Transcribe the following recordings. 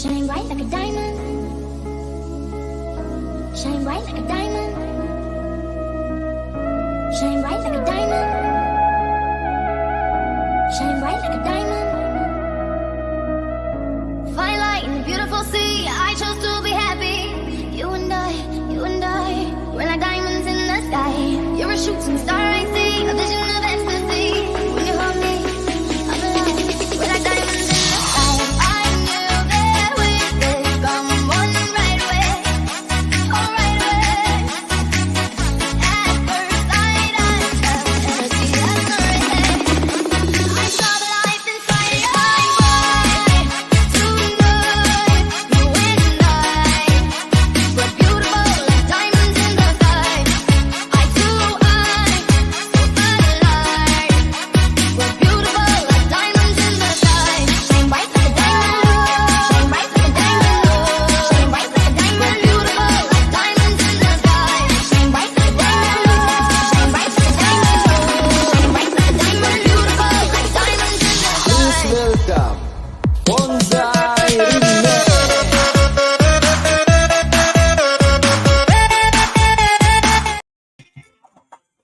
Shine bright like a diamond. Shine bright like a diamond. Shine bright like a diamond. Shine bright like a diamond. Firelight in the beautiful sea. I chose to be happy. You and I, we're like diamonds in the sky. You're a shooting star I see, a vision of ecstasy. When you hold me, I'm alive. We're like diamonds in the sky. I knew that with this come on right away, oh right away. At first sight, I felt energy that's already. I saw the light inside your eyes. Tonight, you and I, we're beautiful like diamonds in the sky. Eye to eye, so alive. We're beautiful like diamonds in the sky. Shine bright like a diamond. Shine bright like a diamond. Shine bright like a diamond. We're beautiful like diamonds in the sky. Shine bright like a diamond. Shine bright like a diamond. Shine bright like a diamond. We're beautiful like diamonds in the sky. Please welcome Bonsai Remix.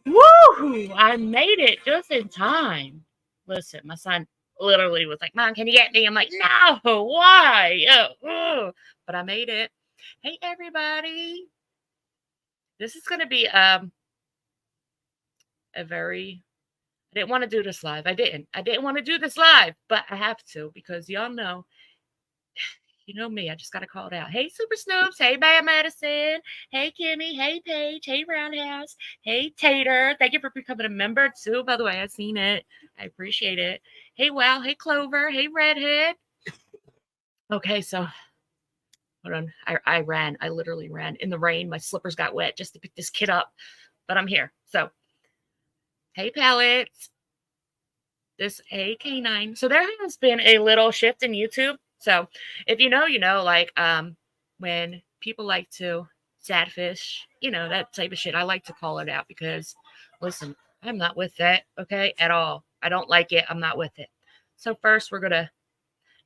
Woo! I made it just in time. Listen, my son literally was like, Mom, can you get me? I'm like, no, why? But I made it. Hey, everybody. This is going to be a very... I didn't want to do this live. I didn't want to do this live, but I have to because y'all know, you know me. I just got to call it out. Hey, Super Snoops. Hey, Bad Medicine. Hey, Kimmy. Hey, Paige. Hey, Roundhouse. Hey, Tater. Thank you for becoming a member, too. By the way, I've seen it. I appreciate it. Hey, Wow. Hey, Clover. Hey, Redhead. Okay, so hold on. I ran. I literally ran in the rain. My slippers got wet just to pick this kid up, but I'm here. So, hey, Pellets. This AK9. So there has been a little shift in YouTube. So if you know, you know, like when people like to sadfish, you know, that type of shit, I like to call it out because, listen, I'm not with that, okay, at all. I don't like it. I'm not with it. So first, we're going to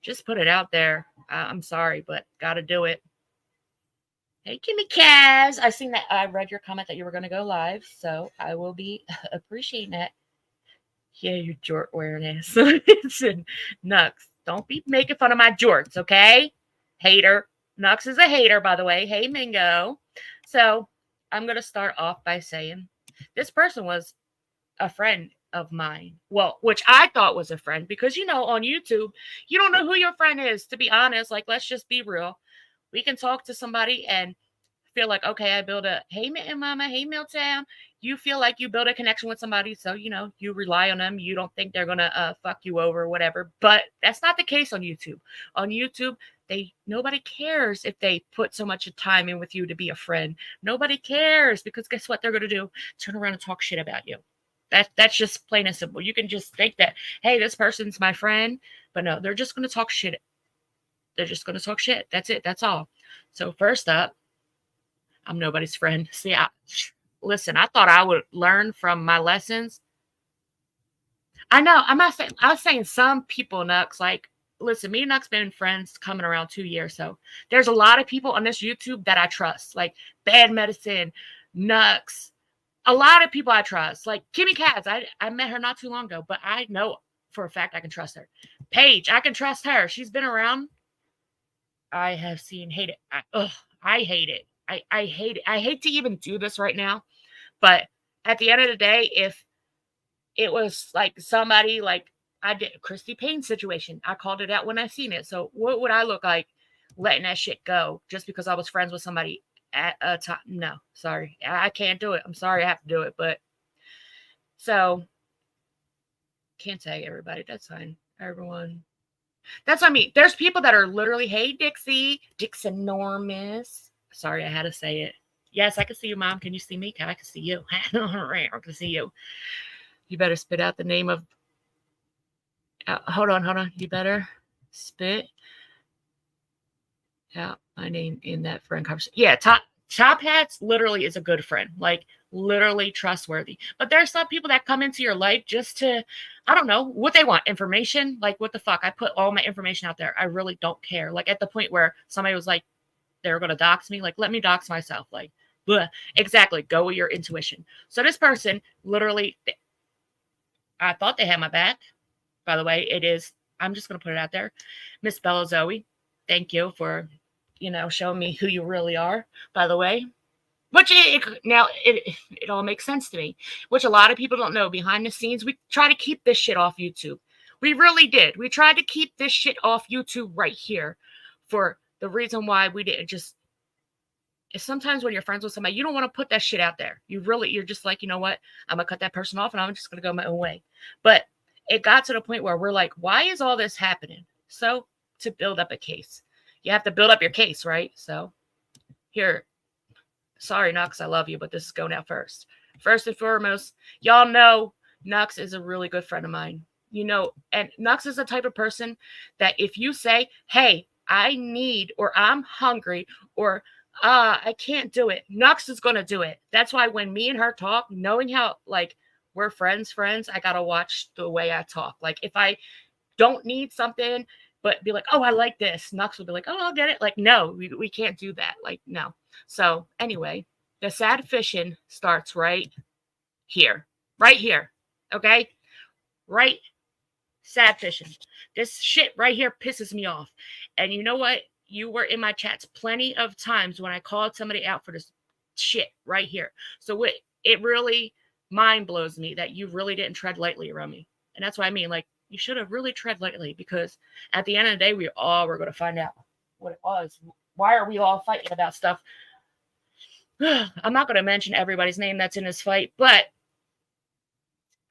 just put it out there. I'm sorry, but got to do it. Hey, Kimmy Kaz. I seen that. I read your comment that you were going to go live, so I will be appreciating that. Yeah, you jort wearing ass. Listen, Nux, don't be making fun of my jorts, okay? Hater. Nux is a hater, by the way. Hey, Mingo. So I'm going to start off by saying this person was a friend of mine. Well, which I thought was a friend because, you know, on YouTube, you don't know who your friend is, to be honest. Like, let's just be real. We can talk to somebody and feel like, okay, I build a, hey, Mama, hey, Milltown. You feel like you build a connection with somebody, so, you know, you rely on them. You don't think they're going to fuck you over or whatever. But that's not the case on YouTube. On YouTube, nobody cares if they put so much time in with you to be a friend. Nobody cares because guess what they're going to do? Turn around and talk shit about you. That's just plain and simple. You can just think that, hey, this person's my friend. But no, they're just going to talk shit. They're just going to talk shit. That's it. That's all. So first up, I'm nobody's friend. See, listen, I thought I would learn from my lessons. I know. I'm not saying, I was saying some people, Nux, like, listen, me and Nux been friends coming around 2 years. So there's a lot of people on this YouTube that I trust, like Bad Medicine, Nux, a lot of people I trust, like Kimmy Katz. I met her not too long ago, but I know for a fact I can trust her. Paige, I can trust her. She's been around. I have seen hate it. I hate it. I hate it. I hate to even do this right now, but at the end of the day, if it was like somebody like I did Christy Payne situation, I called it out when I seen it. So what would I look like letting that shit go just because I was friends with somebody at a time? No, sorry. I can't do it. I'm sorry I have to do it. But so can't tag everybody. That's fine. Everyone. That's what I mean. There's people that are literally, hey, Dixie, Dixonormous. Sorry, I had to say it. Yes, I can see you, Mom. Can you see me? I can see you. I can see you. You better spit out the name of... hold on. You better spit out my name in that friend conversation. Yeah, Top Hats literally is a good friend. Like, literally trustworthy. But there are some people that come into your life just to, I don't know what they want, information. Like, what the fuck? I put all my information out there. I really don't care. Like, at the point where somebody was like, they were going to dox me, like, let me dox myself. Like, bleh. Exactly. Go with your intuition. So this person literally, I thought they had my back. By the way, it is, I'm just going to put it out there. Miss Bella Zoe, thank you for, showing me who you really are, by the way. Which it all makes sense to me, which a lot of people don't know. Behind the scenes, we try to keep this shit off YouTube. We really did. We tried to keep this shit off YouTube right here for the reason why we didn't just. Sometimes when you're friends with somebody, you don't want to put that shit out there. You're just like, you know what? I'm going to cut that person off and I'm just going to go my own way. But it got to the point where we're like, why is all this happening? So to build up a case, you have to build up your case, right? So here. Sorry, Nux, I love you, but this is going out first. First and foremost, y'all know Nux is a really good friend of mine. And Nux is the type of person that if you say, hey, I need, or I'm hungry, or I can't do it, Nux is going to do it. That's why when me and her talk, knowing how, like, we're friends, I got to watch the way I talk. Like, if I don't need something, but be like, oh, I like this, Nux will be like, oh, I'll get it. Like, no, we can't do that. Like, no. So anyway, the sad fishing starts right here. Okay? Right? Sad fishing. This shit right here pisses me off. And you know what? You were in my chats plenty of times when I called somebody out for this shit right here. So it really mind blows me that you really didn't tread lightly around me. And that's what I mean. Like, you should have really tread lightly, because at the end of the day, we all were going to find out what it was. Why are we all fighting about stuff? I'm not going to mention everybody's name that's in this fight, but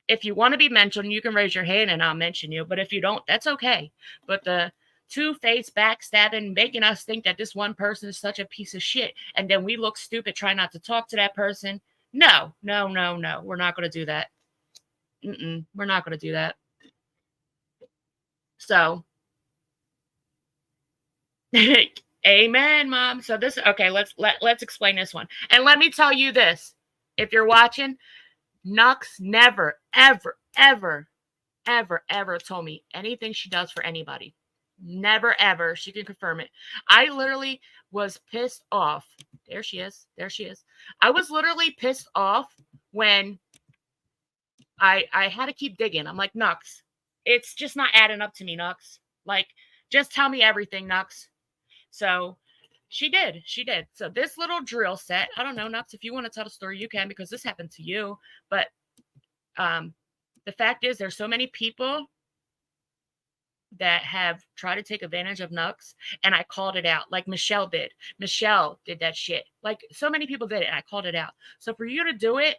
if you want to be mentioned, you can raise your hand and I'll mention you. But if you don't, that's okay. But the two-faced backstabbing, making us think that this one person is such a piece of shit, and then we look stupid trying not to talk to that person. No. We're not going to do that. We're not going to do that. So, amen, Mom. So okay, let's explain this one. And let me tell you this. If you're watching, Nux never, ever, ever, ever, ever told me anything she does for anybody. Never, ever. She can confirm it. I literally was pissed off. There she is. I was literally pissed off when I had to keep digging. I'm like, Nux, it's just not adding up to me, Nux. Like, just tell me everything, Nux. So she did. So this little drill set, I don't know, Nux, if you want to tell the story, you can, because this happened to you. But the fact is, there's so many people that have tried to take advantage of Nux, and I called it out. Like Michelle did. Michelle did that shit. Like, so many people did it, and I called it out. So for you to do it,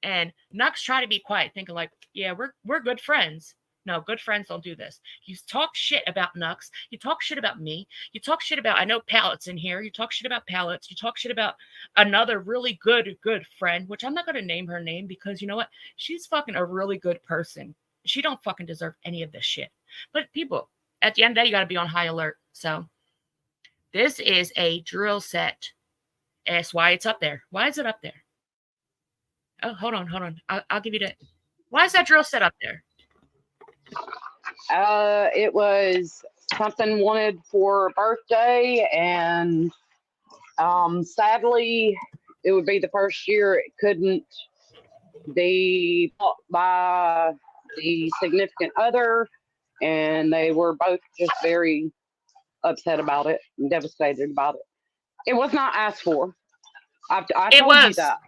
and Nux try to be quiet, thinking like, yeah, we're good friends. No, good friends don't do this. You talk shit about Nux. You talk shit about me. You talk shit about, I know Palettes in here. You talk shit about Palettes. You talk shit about another really good friend, which I'm not going to name her name, because you know what? She's fucking a really good person. She don't fucking deserve any of this shit. But people, at the end of the day, you got to be on high alert. So this is a drill set. Ask why it's up there. Why is it up there? Oh, hold on. I'll give you that. Why is that drill set up there? It was something wanted for a birthday, and sadly, it would be the first year it couldn't be bought by the significant other, and they were both just very upset about it and devastated about it. It was not asked for. I told you that.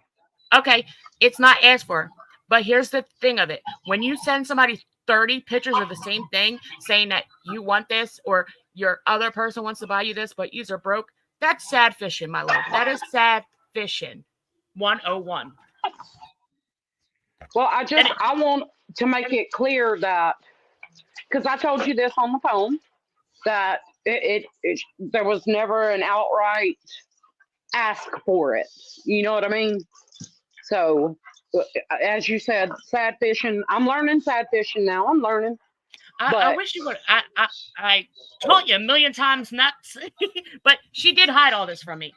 Okay, it's not asked for. But here's the thing of it. When you send somebody 30 pictures of the same thing, saying that you want this, or your other person wants to buy you this, but yous are broke, that's sad fishing, my love. That is sad fishing. 101. Well, I want to make it clear that, because I told you this on the phone, that there was never an outright ask for it. You know what I mean? So, as you said, sad fishing. I'm learning sad fishing now. I'm learning. I wish you would. I told you a million times not to, but she did hide all this from me.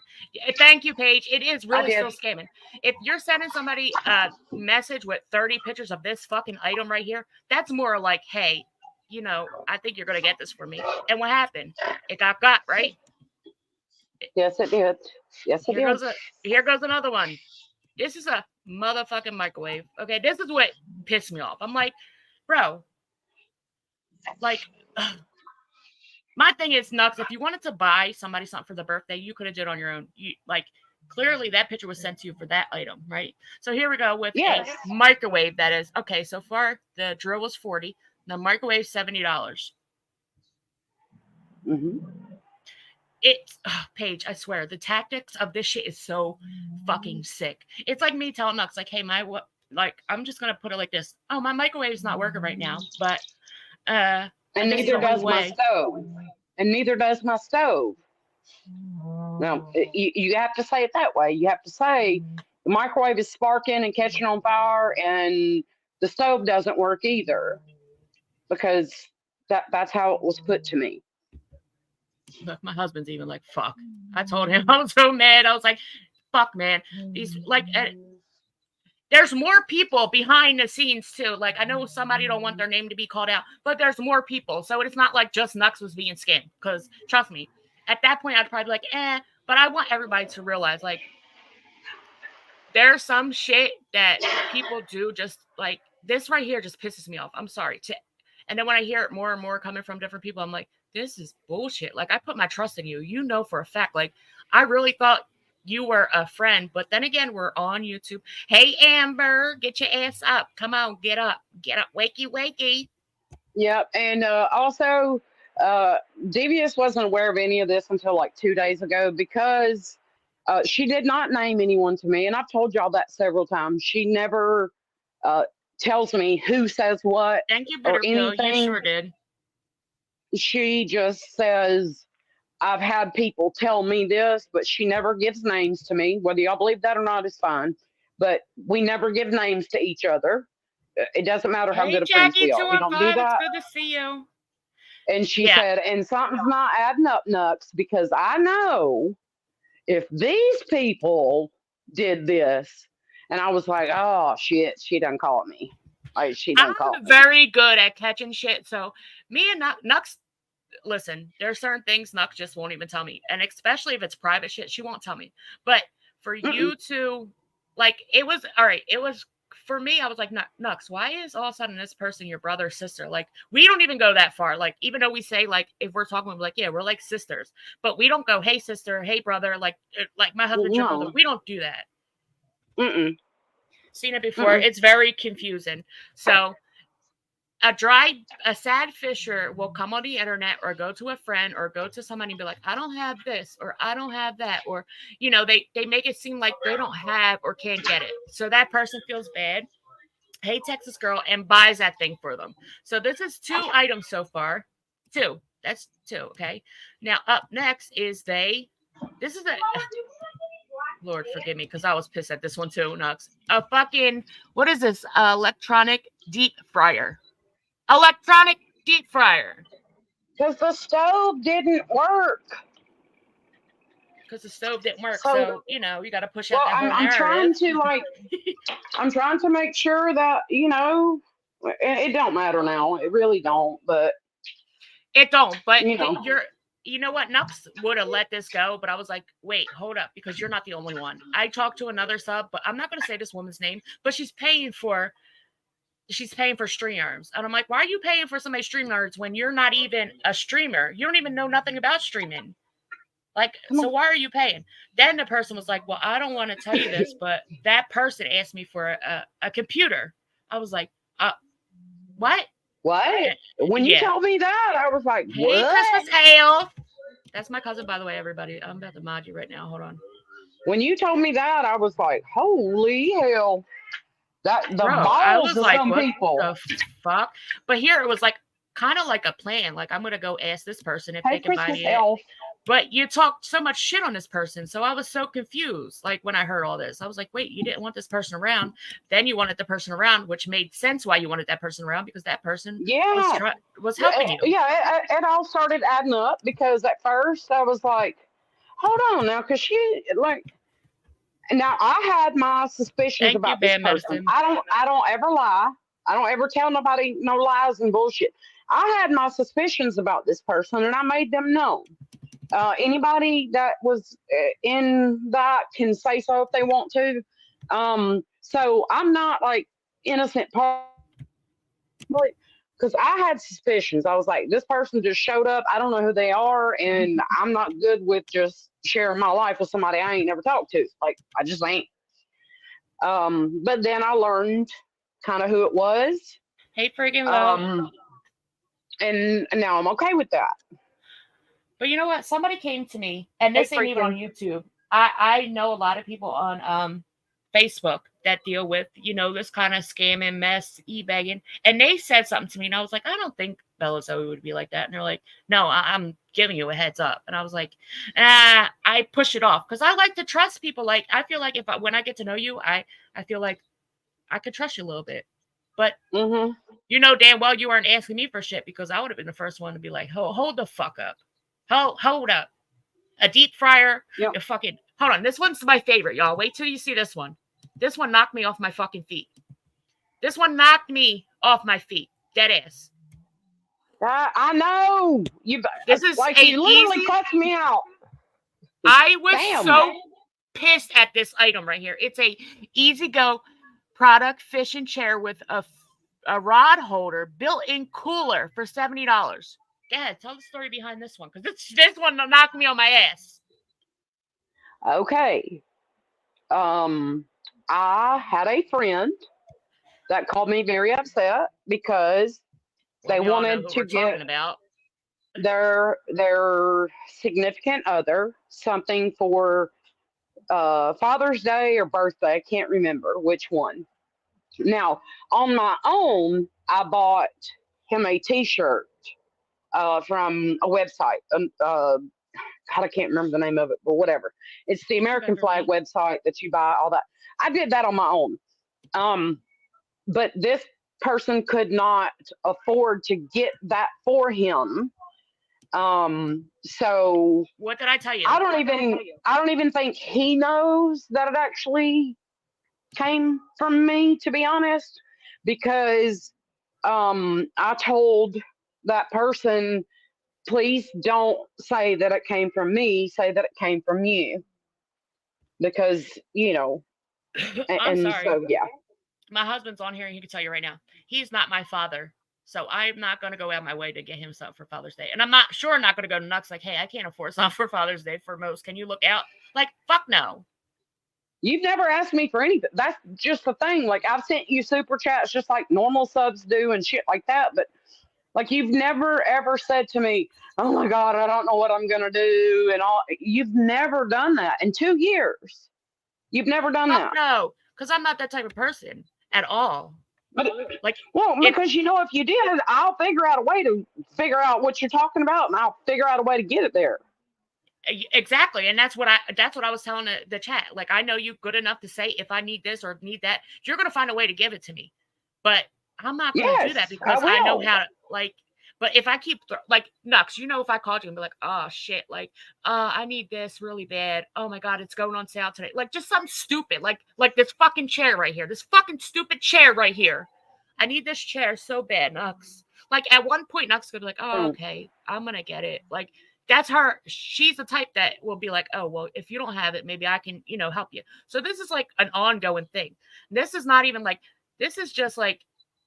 Thank you, Paige. It is really still scamming. If you're sending somebody a message with 30 pictures of this fucking item right here, that's more like, hey, you know, I think you're gonna get this for me. And what happened? It got, right? Yes, it did. Yes, it did. Here goes another one. This is a motherfucking microwave. Okay, this is what pissed me off. I'm like, bro, like, my thing is, Nux, if you wanted to buy somebody something for the birthday, you could have did it on your own. You, like, clearly that picture was sent to you for that item, right? So here we go with a microwave that is, okay, so far the drill was $40. The microwave, $70. Mm-hmm. It's, Paige, I swear, the tactics of this shit is so fucking sick. It's like me telling Nux, like, hey, I'm just going to put it like this. Oh, my microwave's not working right now, but, and neither does my stove. And neither does my stove. No, you have to say it that way. You have to say the microwave is sparking and catching on fire, and the stove doesn't work either, because that's how it was put to me. But my husband's even like, fuck. I told him, I was so mad. I was like, fuck, man. These, like, there's more people behind the scenes too. Like, I know somebody don't want their name to be called out, but there's more people. So it's not like just Nux was being scammed. Because trust me, at that point, I'd probably be like, but I want everybody to realize, like, there's some shit that people do just like this right here just pisses me off. I'm sorry. And then when I hear it more and more coming from different people, I'm like, this is bullshit. Like, I put my trust in you. You know for a fact. Like, I really thought you were a friend. But then again, we're on YouTube. Hey, Amber, get your ass up. Come on, get up. Get up. Wakey, wakey. Yep. And also, Devious wasn't aware of any of this until like 2 days ago, because she did not name anyone to me. And I've told y'all that several times. She never tells me who says what. Thank you, or anything. You sure did. She just says, I've had people tell me this, but she never gives names to me. Whether y'all believe that or not is fine. But we never give names to each other. It doesn't matter how good of friends we are. We don't do that. It's good to see you. And she said, and something's not adding up, Nux, because I know if these people did this. And I was like, oh, shit, she done caught me. I'm very good at catching shit. So me and Nux, listen, there are certain things Nux just won't even tell me. And especially if it's private shit, she won't tell me. But for you to, like, it was, all right, it was, for me, I was like, Nux, why is all of a sudden this person your brother or sister? Like, we don't even go that far. Like, even though we say, like, if we're talking, we're like, yeah, we're like sisters. But we don't go, hey, sister, hey, brother. Like my husband's your brother. We don't do that. Seen it before. It's very confusing. So a sad fisher will come on the internet or go to a friend or go to somebody and be like, I don't have this or I don't have that. Or, you know, they make it seem like they don't have or can't get it. So that person feels bad. Hey, Texas girl, and buys that thing for them. So this is 2 items so far. 2. That's 2. Okay. Now up next is this is a, Lord forgive me, because I was pissed at this one too, Nux. A fucking, what is this? Electronic deep fryer. Electronic deep fryer. Because the stove didn't work. Because the stove didn't work. So you know, you got to push out that whole I'm trying to, like, I'm trying to make sure that, you know, it don't matter now. It really don't, but. It don't, but you know what? Nux would have let this go, but I was like, wait, hold up, because you're not the only one. I talked to another sub, but I'm not going to say this woman's name, but she's paying for StreamYards. And I'm like, why are you paying for somebody's StreamYards when you're not even a streamer? You don't even know nothing about streaming. Like, so why are you paying? Then the person was like, well, I don't want to tell you this, but that person asked me for a computer. I was like, what? What? When you told me that, I was like, what? Hey, Christmas Ale. That's my cousin, by the way, everybody. I'm about to mod you right now. Hold on. When you told me that, I was like, holy hell. Balls of like, some people. The fuck? But here it was like kind of like a plan. Like, I'm going to go ask this person if they can buy me But you talked so much shit on this person. So I was so confused. Like when I heard all this, I was like, wait, you didn't want this person around. Then you wanted the person around, which made sense why you wanted that person around, because that person was helping you. Yeah, it all started adding up because at first I was like, hold on now, because she like, now I had my suspicions Thank you, about this bad person. medicine. I don't ever lie. I don't ever tell nobody no lies and bullshit. I had my suspicions about this person and I made them known. Anybody that was in that can say so if they want to. So I'm not like innocent party, because I had suspicions. I was like, this person just showed up. I don't know who they are, and I'm not good with just sharing my life with somebody I ain't never talked to. Like, I just ain't. But then I learned kind of who it was. Hey, friggin' love. And now I'm okay with that. But you know what? Somebody came to me, and this ain't even on YouTube. I know a lot of people on Facebook that deal with, this kind of scamming mess, e-bagging. And they said something to me, and I was like, I don't think Bella Zoe would be like that. And they're like, no, I'm giving you a heads up. And I was like, I push it off because I like to trust people. Like, I feel like when I get to know you, I feel like I could trust you a little bit. But you know damn well you weren't asking me for shit, because I would have been the first one to be like, hold the fuck up. Hold up. A deep fryer. Yep. Fucking hold on. This one's my favorite, y'all. Wait till you see this one. This one knocked me off my fucking feet. This one knocked me off my feet. Dead ass. I know. This is like you literally cussed me out. I was so pissed at this item right here. It's a Easy Go product fishing chair with a rod holder, built-in cooler for $70. Yeah, tell the story behind this one, because this one knocked me on my ass. Okay. I had a friend that called me very upset because they wanted to get their significant other something for Father's Day or birthday. I can't remember which one. Now, on my own, I bought him a T-shirt from a website. God, I can't remember the name of it, but whatever. It's the American flag website that you buy all that. I did that on my own. But this person could not afford to get that for him. So what did I tell you? I don't even think he knows that it actually came from me, to be honest, because I told that person, please don't say that it came from me, say that it came from you, because I'm sorry. So yeah, my husband's on here and he can tell you right now, he's not my father, so I'm not going to go out my way to get him something for Father's Day. And I'm not going to go nuts like, hey, I can't afford something for Father's Day for most, can you look out? Like, fuck no. You've never asked me for anything. That's just the thing. Like, I've sent you super chats just like normal subs do and shit like that. But like, you've never ever said to me, oh my God, I don't know what I'm going to do. And all. You've never done that in 2 years. You've never done that. No, because I'm not that type of person at all. But because if you did, I'll figure out a way to figure out what you're talking about, and I'll figure out a way to get it there. Exactly. And that's what I was telling the chat. Like, I know you good enough to say, if I need this or need that, you're going to find a way to give it to me. But I'm not going to do that because I know how to, like, but if I keep like Nux, if I called you and be like, oh shit, like, I need this really bad. Oh my God, it's going on sale today. Like, just something stupid. Like this fucking chair right here, this fucking stupid chair right here. I need this chair so bad, Nux. Like, at one point, Nux could be like, oh, okay, I'm going to get it. Like, that's her. She's the type that will be like, oh, well, if you don't have it, maybe I can, help you. So this is like an ongoing thing. This is not even like, this is just like,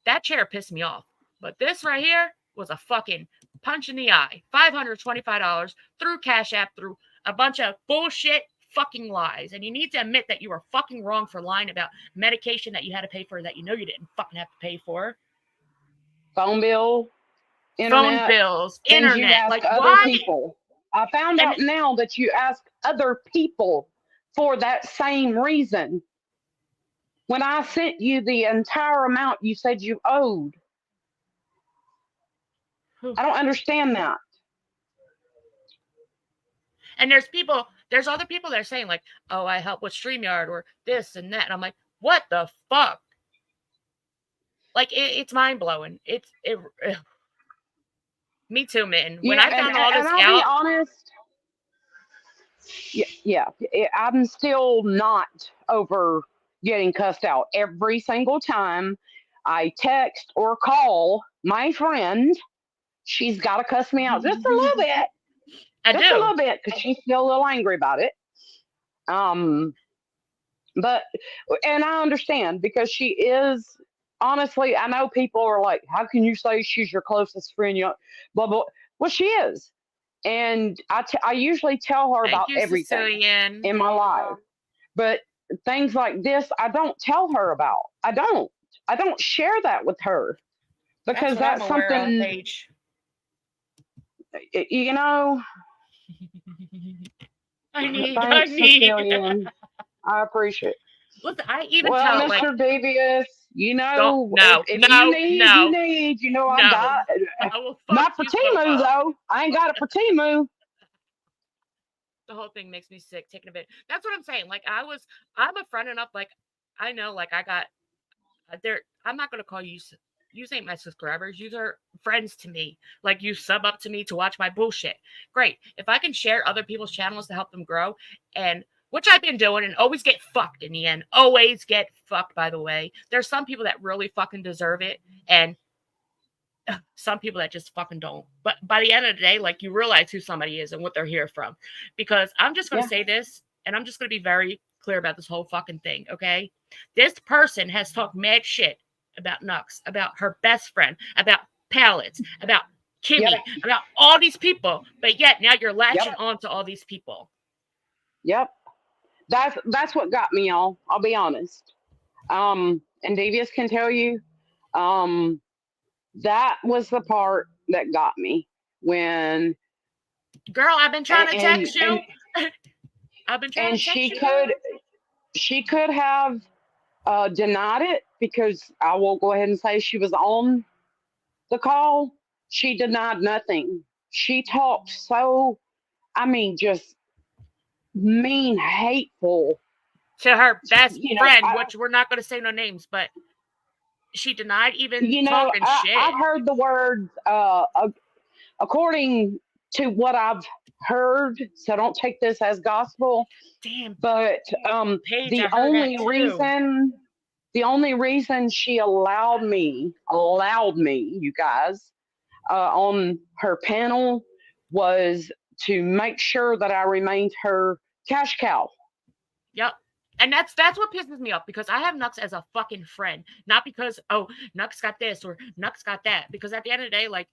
that chair pissed me off. But this right here was a fucking punch in the eye. $525 through Cash App, through a bunch of bullshit fucking lies. And you need to admit that you were fucking wrong for lying about medication that you had to pay for that you know you didn't fucking have to pay for. Phone bill. Internet, phone bills, internet, like other people. I found out now that you ask other people for that same reason. When I sent you the entire amount you said you owed. I don't understand that. And there's other people that are saying like, oh, I help with StreamYard or this and that. And I'm like, what the fuck? Like, it's mind blowing. Me too, man. When Yeah, I found all this and I'll out, be honest. Yeah, I'm still not over getting cussed out every single time I text or call my friend. She's got to cuss me out just a little bit, I just a do. little bit, because she's still a little angry about it. But and I understand because she is. Honestly, I know people are like, "How can you say she's your closest friend?" You know, blah blah. Well, she is, and I usually tell her Thank about you, everything Sicilian. in my life. But things like this, I don't tell her about. I don't share that with her because That's what that's I'm aware of, something, Paige. you know. I Thanks, need. Sicilian. I appreciate it. Listen, I even Well, tell like, Mr. Devious, you don't, know, no, if no, you need, no, you need. You know, I no. got. I will fuck Not for you so Timu up. though. I ain't got it for Timu. The whole thing makes me sick. Taking a bit. That's what I'm saying. Like I'm a friend enough. Like I know. Like I got there. I'm not gonna call you. You ain't my subscribers. You are friends to me. Like you sub up to me to watch my bullshit. Great. If I can share other people's channels to help them grow, and which I've been doing, and always get fucked in the end. Always get fucked. By the way, there's some people that really fucking deserve it, and some people that just fucking don't. But by the end of the day, like you realize who somebody is and what they're here from. Because I'm just going to say this, and I'm just going to be very clear about this whole fucking thing, okay? This person has talked mad shit about Nux, about her best friend, about Pallets, about Kimmy, about all these people. But yet now you're latching on to all these people. Yep. That's what got me, y'all. I'll be honest. And Devious can tell you, that was the part that got me when. Girl, I've been trying to text you. I've been trying to text you. She could have denied it because I will go ahead and say she was on the call. She denied nothing. She talked so, I mean, just mean, hateful to her best friend, which we're not going to say no names, but she denied even talking shit. I've heard the words, according to what I've heard, so don't take this as gospel. Damn. But Paige, the only reason she allowed me, you guys, on her panel was to make sure that I remained her cash cow. Yep. And that's what pisses me off, because I have Nux as a fucking friend, not because, oh, Nux got this or Nux got that. Because at the end of the day, like,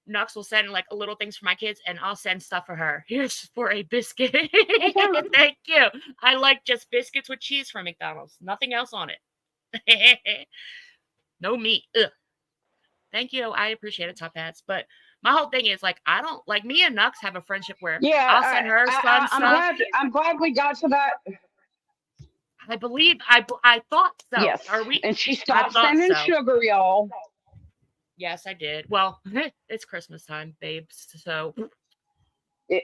Nux will send like little things for my kids, and I'll send stuff for her. Here's for a biscuit. Thank you. I like just biscuits with cheese from McDonald's. Nothing else on it. No meat. Ugh. Thank you. I appreciate it, Top Hats. But my whole thing is like, I don't like, me and Nux have a friendship where I'll send her fun stuff. I'm glad we got to that. I believe I thought so. Yes. Are we? And she stopped sending sugar, y'all. Yes, I did. Well, it's Christmas time, babes. So.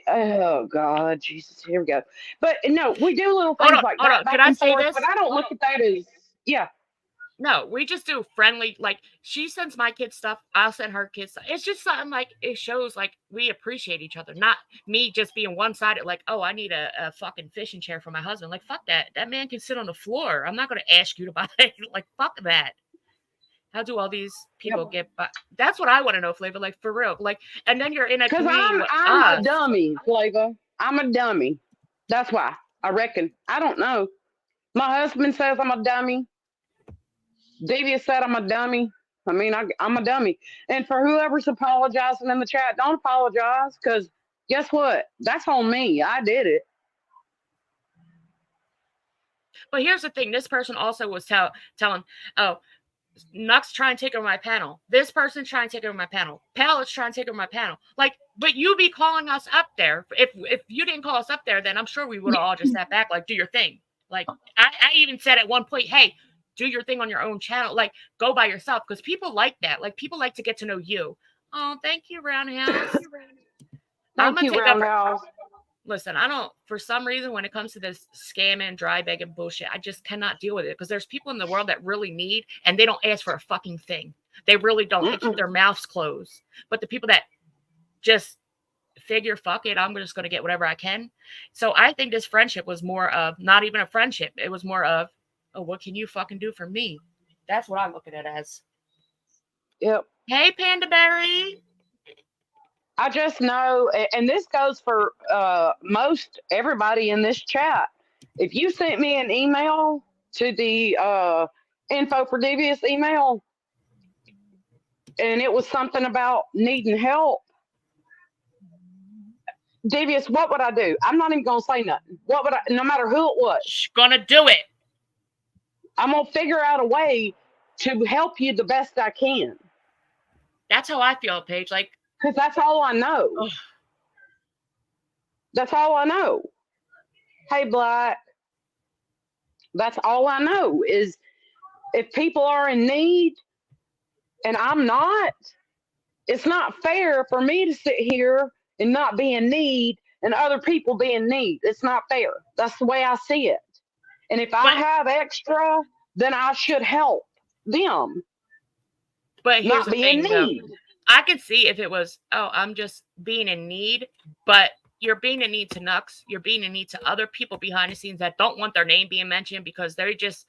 Oh God, Jesus! Here we go. But no, we do little things like that. Can I say this? But I don't look at that as No, we just do friendly. Like, she sends my kids stuff, I'll send her kids stuff. It's just something like, it shows like we appreciate each other, not me just being one-sided. Like, oh, I need a fucking fishing chair for my husband. Like, fuck that. That man can sit on the floor. I'm not going to ask you to buy it. Like, fuck that. How do all these people get by? That's what I want to know, Flavor. Like, for real. Like, and then you're in a community with I'm a dummy, Flavor. I'm a dummy. That's why. I reckon. I don't know. My husband says I'm a dummy. Devious said I'm a dummy. I mean, I'm a dummy. And for whoever's apologizing in the chat, don't apologize, because guess what? That's on me. I did it. But here's the thing. This person also was telling, oh, Nux trying to take over my panel. This person's trying to take over my panel. Pallet's trying to take over my panel. Like, but you be calling us up there. If you didn't call us up there, then I'm sure we would have all just sat back, like, do your thing. Like, I even said at one point, hey, do your thing on your own channel. Like, go by yourself, because people like that. Like, people like to get to know you. Oh, thank you, Roundhouse. Thank you, Roundhouse. Listen, I don't, for some reason, when it comes to this scamming, dry begging bullshit, I just cannot deal with it because there's people in the world that really need and they don't ask for a fucking thing. They really don't. They keep their mouths closed. But the people that just figure, fuck it, I'm just going to get whatever I can. So I think this friendship was more of not even a friendship. It was more of, oh, what can you fucking do for me? That's what I look at it as. Yep. Hey, Panda Berry. I just know, and this goes for most everybody in this chat. If you sent me an email to the info for devious email, and it was something about needing help, devious, what would I do? I'm not even gonna say nothing. What would I? No matter who it was, Gonna do it. I'm gonna figure out a way to help you the best I can. That's how I feel, Paige. Like, because that's all I know. ugh. That's all I know. Hey, Black. That's all I know is if people are in need and I'm not, it's not fair for me to sit here and not be in need and other people be in need. It's not fair. That's the way I see it. And if I have extra, then I should help them. But here's not the be thing, in need. though. I could see if it was, oh, I'm just being in need, but you're being in need to Nux. You're being in need to other people behind the scenes that don't want their name being mentioned because they're just,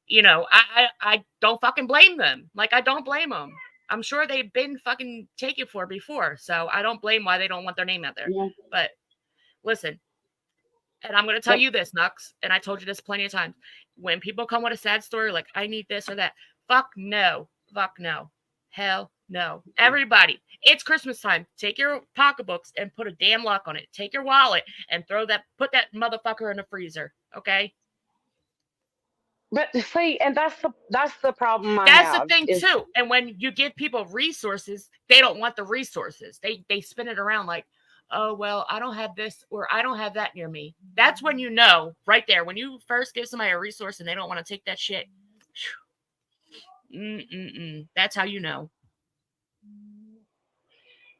you know, I don't fucking blame them. Like, I don't blame them. I'm sure they've been fucking taken for before. So I don't blame why they don't want their name out there. Yeah. But listen, and I'm going to tell you this, Nux, and I told you this plenty of times. When people come with a sad story, like, I need this or that, fuck no. Fuck no. Hell no. Everybody, it's Christmas time. Take your pocketbooks and put a damn lock on it. Take your wallet and put that motherfucker in the freezer. Okay? But see, and that's the problem I That's have. the thing too. And when you give people resources, they don't want the resources. They spin it around like, oh, well, I don't have this or I don't have that near me. That's when you know right there. When you first give somebody a resource and they don't want to take that shit. That's how you know.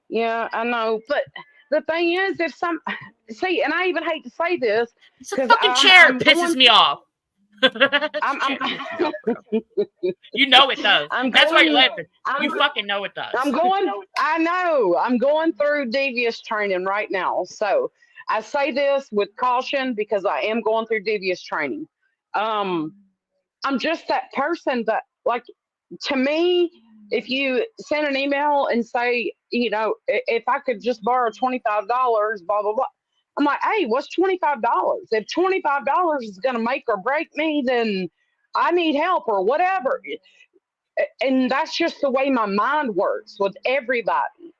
Yeah, I know. But the thing is, if see, and I even hate to say this, it's a fucking chair pisses me off. You know it does. That's why you're laughing. You fucking know it does. I'm going through devious training right now. So I say this with caution because I am going through devious training. I'm just that person that, like, to me, if you send an email and say, you know, if I could just borrow $25, blah, blah, blah. I'm like, hey, what's $25? If $25 is going to make or break me, then I need help or whatever. And that's just the way my mind works with everybody.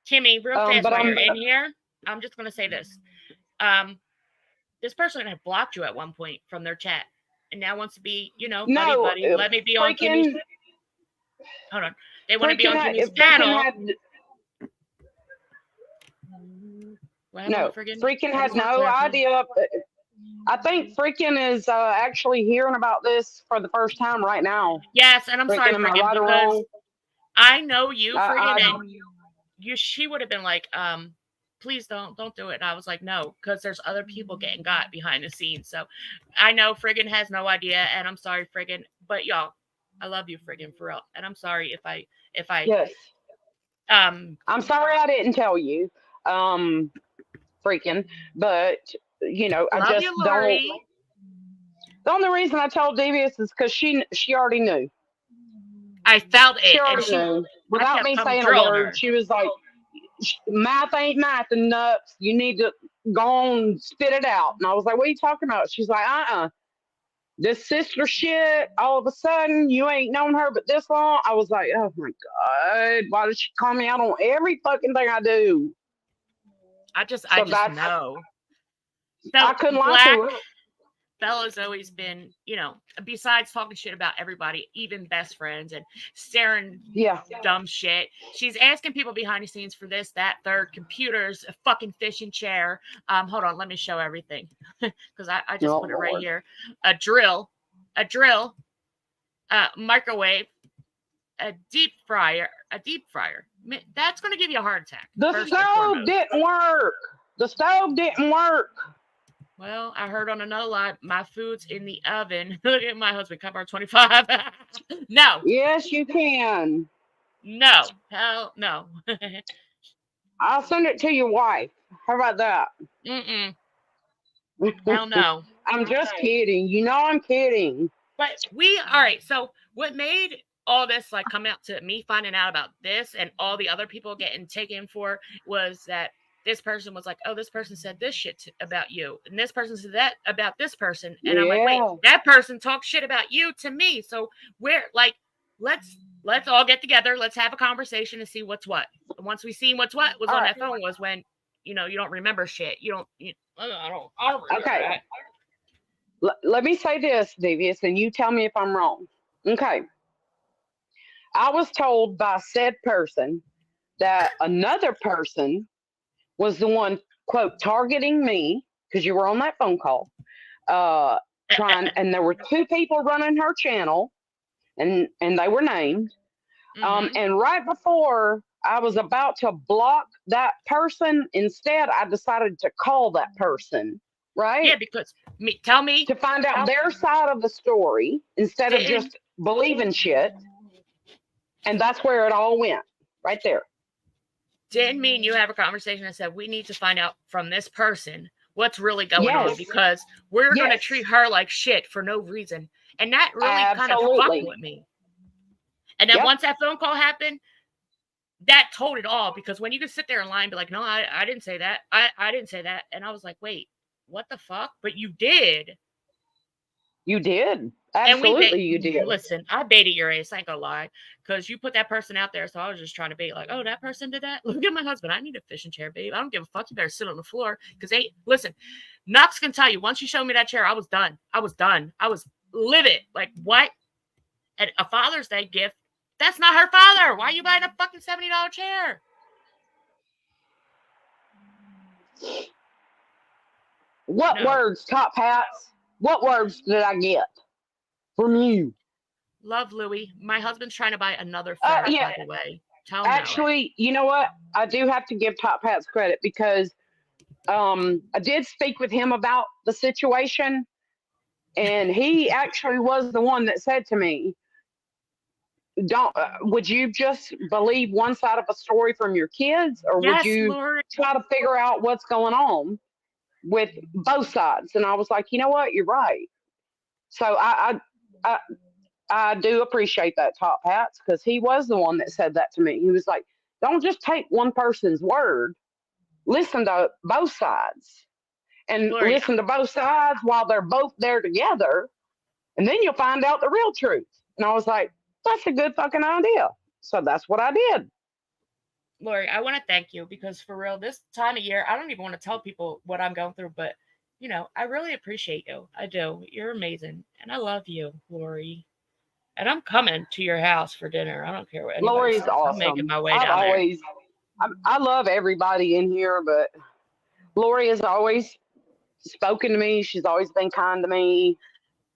Kimmy, real fast, while you're in here, I'm just going to say this. This person had blocked you at one point from their chat and now wants to be, you know, buddy. Let me be on Kimmy's. Hold on. They want to be on Kimmy's panel. No, Freaking had no idea. I think Freaking is actually hearing about this for the first time right now. Yes, and I'm sorry, Freaking, because I know you, Freaking, and she would have been like, please don't do it. And I was like, no, because there's other people getting got behind the scenes. So I know Friggin has no idea, and I'm sorry, Friggin, but y'all, I love you, Friggin, for real. And I'm sorry if I yes. I'm sorry I didn't tell you. Freaking, but you know, I just don't. The only reason I told Devious is because she already knew. I felt it. She already knew without me saying a word. She was like, "Math ain't math and nuts. You need to go on spit it out." And I was like, "What are you talking about?" She's like, "This sister shit. All of a sudden, you ain't known her but this long." I was like, "Oh my god, why did she call me out on every fucking thing I do?" I just know. So I couldn't lie to her. Bella's always been, you know, besides talking shit about everybody, even best friends and staring dumb shit. She's asking people behind the scenes for this, that, third, computers, a fucking fishing chair. Hold on, let me show everything. Because I just put it right here. A drill, microwave, a deep fryer. That's going to give you a heart attack. The stove didn't work. The stove didn't work. Well, I heard on another line, my food's in the oven. Look at my husband, cover 25. No, Yes, you can. no, hell no. I'll send it to your wife. How about that? Mm-mm, hell no. I'm just kidding. You know I'm kidding. But all right, so what made all this like come out to me finding out about this and all the other people getting taken for was that this person was like, oh, this person said this shit about you. And this person said that about this person. And I'm like, wait, Yeah. that person talked shit about you to me. So we're like, let's all get together. Let's have a conversation and see what's what. And once we see what's what was All on right. that phone was when, you don't remember shit. I don't remember Okay. that. Let me say this, Devious, and you tell me if I'm wrong. Okay. I was told by said person that another person was the one, quote, targeting me, because you were on that phone call, and there were two people running her channel, and they were named. And right before I was about to block that person, instead I decided to call that person, right? Yeah, because tell me to find out their side of the story instead of just believing shit. And that's where it all went, right there. Didn't mean you have a conversation and said, we need to find out from this person what's really going on, because we're going to treat her like shit for no reason. And that really kind of fucked with me. And then once that phone call happened, that told it all, because when you could sit there and lie and be like, no, I didn't say that. I didn't say that. And I was like, wait, what the fuck? But you did. You did. Absolutely, you did. Listen, I baited your ass. I ain't gonna lie, because you put that person out there. So I was just trying to bait, like, oh, that person did that. Look at my husband. I need a fishing chair, babe. I don't give a fuck. You better sit on the floor, because listen, Knox can tell you. Once you showed me that chair, I was done. I was livid. Like, what? And a Father's Day gift. That's not her father. Why are you buying a fucking $70 chair? What words, Top Hats? What words did I get from you? Love, Louie. My husband's trying to buy another ferret, by the way. Tell him actually, you know what? I do have to give Top Hats credit, because I did speak with him about the situation, and he actually was the one that said to me, would you just believe one side of a story from your kids, or would you try to figure out what's going on with both sides? And I was like, you know what, you're right. So I do appreciate that, Top Hats, because he was the one that said that to me. He was like, don't just take one person's word, listen to both sides, and listen to both sides while they're both there together, and then you'll find out the real truth. And I was like, that's a good fucking idea. So that's what I did. Lori, I want to thank you, because for real, this time of year, I don't even want to tell people what I'm going through, but I really appreciate you. I do. You're amazing. And I love you, Lori. And I'm coming to your house for dinner. I don't care what anybody Lori's says. awesome. I'm making my way down there. I love everybody in here, but Lori has always spoken to me. She's always been kind to me.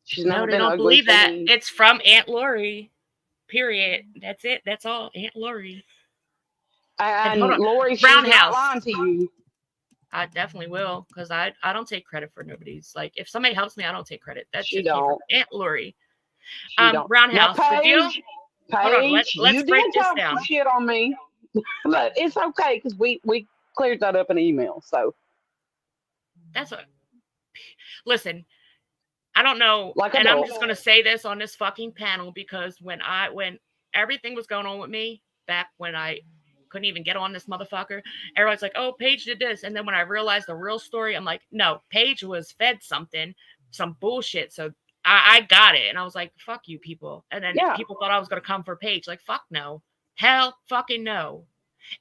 She's never been ugly. Don't believe that. It's from Aunt Lori. Period. That's it. That's all. Aunt Lori. And Lori, she's not lying to you. I definitely will, because I don't take credit for nobody's. Like, if somebody helps me, I don't take credit. That's she don't. Aunt Lori. Roundhouse. Paige, hold on, let's break this down. Some shit on me, but it's okay, because we cleared that up in email. So that's what. Listen, I don't know, and I'm just gonna say this on this fucking panel, because when everything was going on with me back when I couldn't even get on this motherfucker, everybody's like, oh, Paige did this. And then when I realized the real story, I'm like, no, Paige was fed some bullshit. So I got it. And I was like, fuck you people. And then people thought I was going to come for Paige. Like, fuck no. Hell fucking no.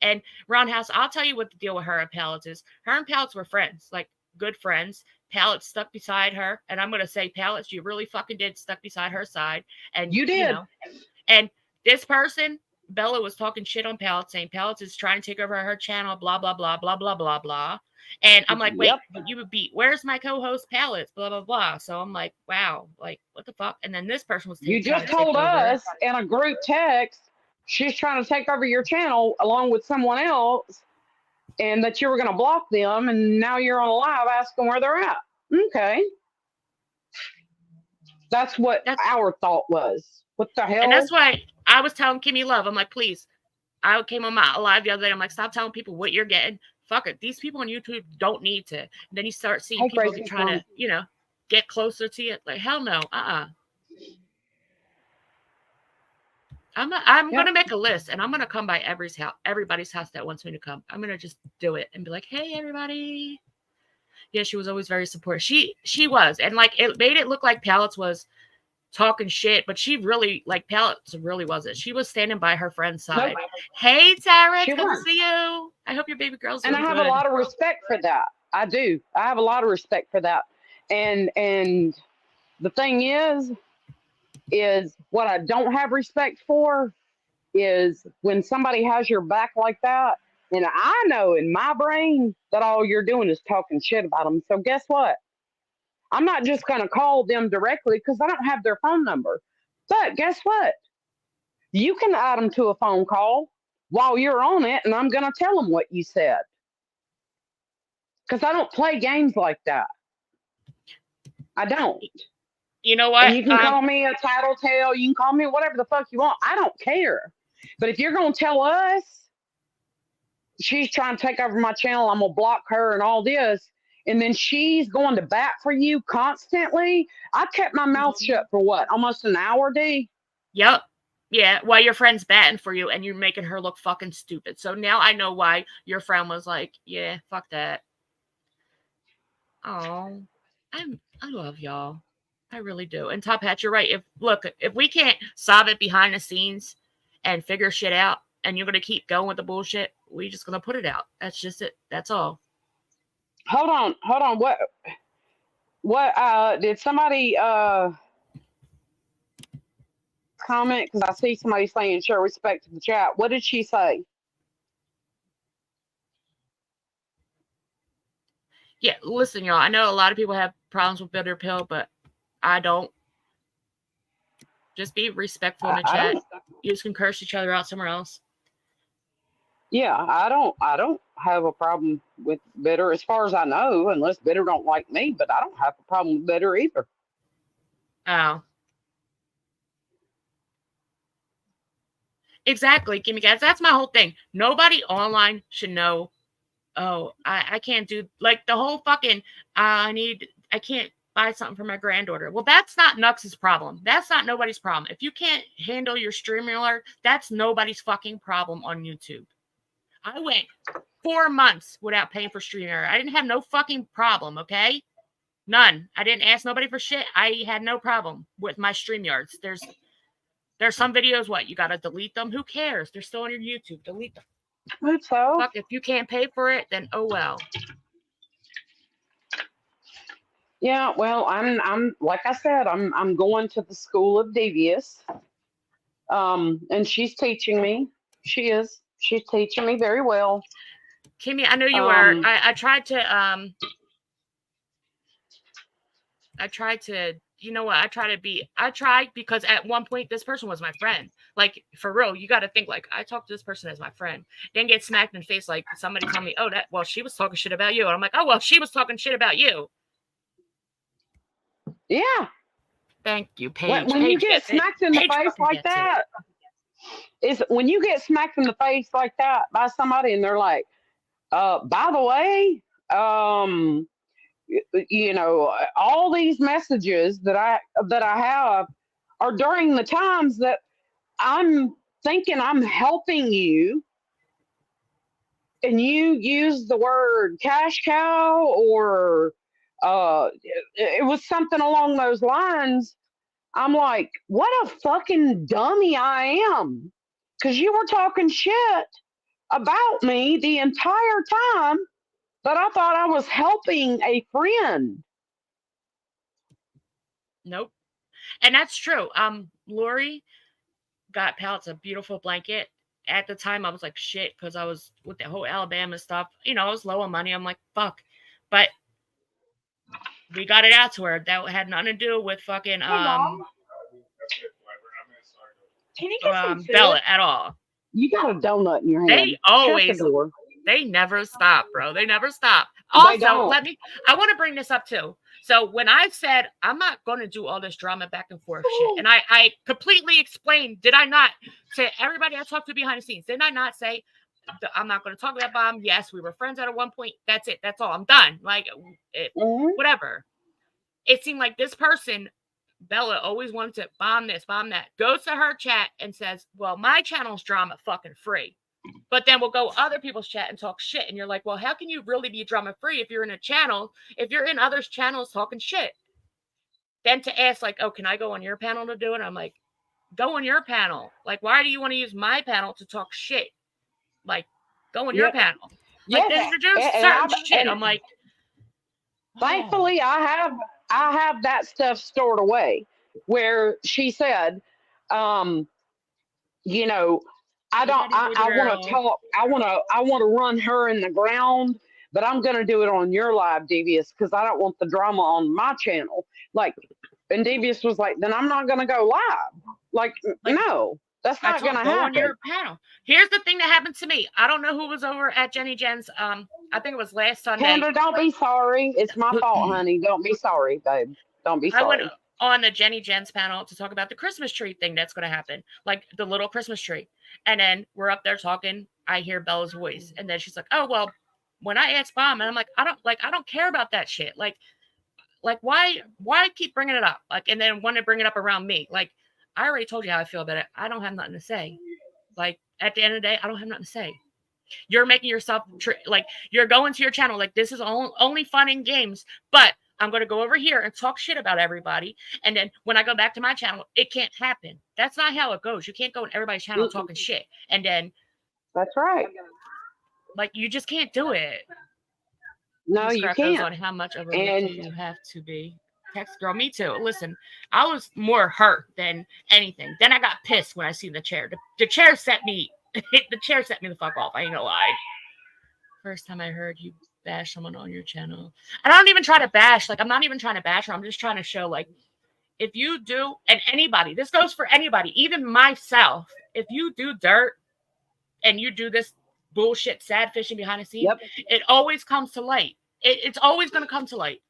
And Roundhouse, I'll tell you what the deal with her and Pallets is. Her and Pallets were friends, like good friends. Pallets stuck beside her. And I'm going to say, Pallets, you really fucking did stuck beside her side. And you did. And this person, Bella, was talking shit on Pallets, saying Pallets is trying to take over her channel, blah, blah, blah, blah, blah, blah, blah. And I'm like, wait, but you would be, where's my co-host Pallets, blah, blah, blah. So I'm like, wow, like, what the fuck? And then this person was you just told us in a group text, she's trying to take over your channel along with someone else. and that you were going to block them, and now you're on a live asking where they're at. Okay. That's what That's our thought was. What the hell? and that's why I was telling Kimmy Love, I'm like, please. I came on my live the other day. I'm like, stop telling people what you're getting. Fuck it. These people on YouTube don't need to. And then you start seeing Hey, people Gracie, trying Mom. to, you know, get closer to you. Like, hell no. I'm Yep. gonna make a list, and I'm gonna come by everybody's house that wants me to come. I'm gonna just do it and be like, hey, everybody. Yeah, she was always very supportive. She was, and like it made it look like Pallets was talking shit, but she really, like, Pallets really wasn't. She was standing by her friend's side. Nope. Hey, Tara, She it's good to was. see you. I hope your baby girl's And doing I have good. a lot of respect for that. I do. I have a lot of respect for that. And the thing is what I don't have respect for is when somebody has your back like that. And I know in my brain that all you're doing is talking shit about them. So guess what? I'm not just going to call them directly because I don't have their phone number. But guess what? You can add them to a phone call while you're on it, and I'm going to tell them what you said. Because I don't play games like that. I don't. You know what? And you can call me a tattletale. You can call me whatever the fuck you want. I don't care. But if you're going to tell us she's trying to take over my channel, I'm going to block her and all this, and then she's going to bat for you constantly. I kept my mouth shut for what? Almost an hour, D? Yep. Yeah, while your friend's batting for you and you're making her look fucking stupid. So now I know why your friend was like, yeah, fuck that. Oh, I love y'all. I really do. And Top Hat, you're right. If we can't solve it behind the scenes and figure shit out, and you're gonna keep going with the bullshit, we just gonna put it out. That's just it. That's all. Hold on. What did somebody comment? Because I see somebody saying show respect to the chat. What did she say? Yeah, listen, y'all. I know a lot of people have problems with bitter pill, but I don't. Just be respectful in the chat. You just can curse each other out somewhere else. Yeah, I don't have a problem with bitter as far as I know, unless bitter don't like me, but I don't have a problem with bitter either. Oh. Exactly, Gimme Guys. That's my whole thing. Nobody online should know, oh, I can't do, like, the whole fucking, I can't buy something for my granddaughter. Well, that's not Nux's problem. That's not nobody's problem. If you can't handle your streaming alert, that's nobody's fucking problem on YouTube. I went 4 months without paying for streaming alert. I didn't have no fucking problem, okay? None. I didn't ask nobody for shit. I had no problem with my StreamYards. There's some videos, what, you gotta delete them? Who cares? They're still on your YouTube. Delete them. That's so. Fuck, if you can't pay for it, then oh well. Yeah, well, I'm like I said, I'm going to the School of Devious. And she's teaching me. She's teaching me very well. Kimmy, I know you are. I tried to, you know what? I tried because at one point this person was my friend. Like, for real, you got to think, like, I talked to this person as my friend. Then get smacked in the face, like, somebody tell me, oh, well, she was talking shit about you. And I'm like, oh, well, she was talking shit about you. Yeah. Thank you, Paige. When you get smacked in the face like that, is when you get smacked in the face like that by somebody and they're like, by the way, you know, all these messages that I have are during the times that I'm thinking I'm helping you, and you use the word cash cow or it was something along those lines. I'm like, what a fucking dummy I am, because you were talking shit about me the entire time that I thought I was helping a friend. Nope. And that's true. Lori got Pallets a beautiful blanket. At the time, I was like, shit, because I was with the whole Alabama stuff. You know, I was low on money. I'm like, fuck. But we got it out to her. That had nothing to do with fucking Can you get some food? Bella at all. You got a donut in your hand. They always, They never stop, bro. They never stop. They Also, don't. I want to bring this up too. So when I said I'm not going to do all this drama back and forth shit, and I completely explained, did I not, to everybody I talked to behind the scenes, did I not say I'm not going to talk about Bomb? Yes, we were friends at one point. That's it. That's all. I'm done. Like, whatever. It seemed like this person, Bella, always wanted to bomb this, bomb that. Goes to her chat and says, well, my channel's drama fucking free. But then we'll go other people's chat and talk shit. And you're like, well, how can you really be drama free if you're in a channel, if you're in others' channels talking shit? Then to ask, like, oh, can I go on your panel to do it? I'm like, go on your panel. Like, why do you want to use my panel to talk shit? Like, go on your panel. Like, there's certain shit. I'm like, thankfully, I have that stuff stored away. Where she said, you know, I want to talk. I want to run her in the ground, but I'm going to do it on your live, Devious, because I don't want the drama on my channel. Like, and Devious was like, then I'm not going to go live. Like no, that's not going to happen. On your panel. Here's the thing that happened to me. I don't know who was over at Jenny Jen's. I think it was last Sunday. Kendra, don't be sorry. It's my fault, honey. Don't be sorry, babe. Don't be sorry. I went on the Jenny Jen's panel to talk about the Christmas tree thing that's going to happen, like the little Christmas tree. And then we're up there talking. I hear Bella's voice, and then she's like, "Oh well." When I asked Bomb, and I'm like, I don't care about that shit. Like why keep bringing it up? Like, and then want to bring it up around me? Like, I already told you how I feel about it. I don't have nothing to say. Like, at the end of the day, I don't have nothing to say. You're making yourself like you're going to your channel like this is only fun and games, but I'm going to go over here and talk shit about everybody. And then when I go back to my channel, it can't happen. That's not how it goes. You can't go in everybody's channel talking shit. And then that's right. Like, you just can't do it. No, you can't. On how much of a you have to be. Text girl, me too. Listen, I was more hurt than anything. Then I got pissed when I seen the chair. The chair set me. The chair set me the fuck off. I ain't gonna lie. First time I heard you bash someone on your channel. And I don't even try to bash. Like, I'm not even trying to bash her. I'm just trying to show, like, if you do, and anybody, this goes for anybody, even myself, if you do dirt and you do this bullshit, sad fishing behind the scenes, it always comes to light. It's always going to come to light.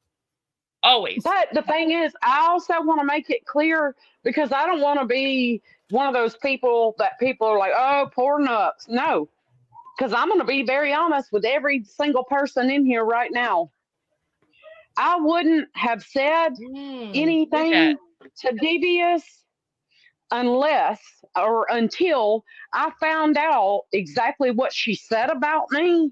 Always. But the thing is, I also want to make it clear, because I don't want to be one of those people that people are like, oh, poor Nux. No, because I'm going to be very honest with every single person in here right now. I wouldn't have said anything to Devious unless or until I found out exactly what she said about me.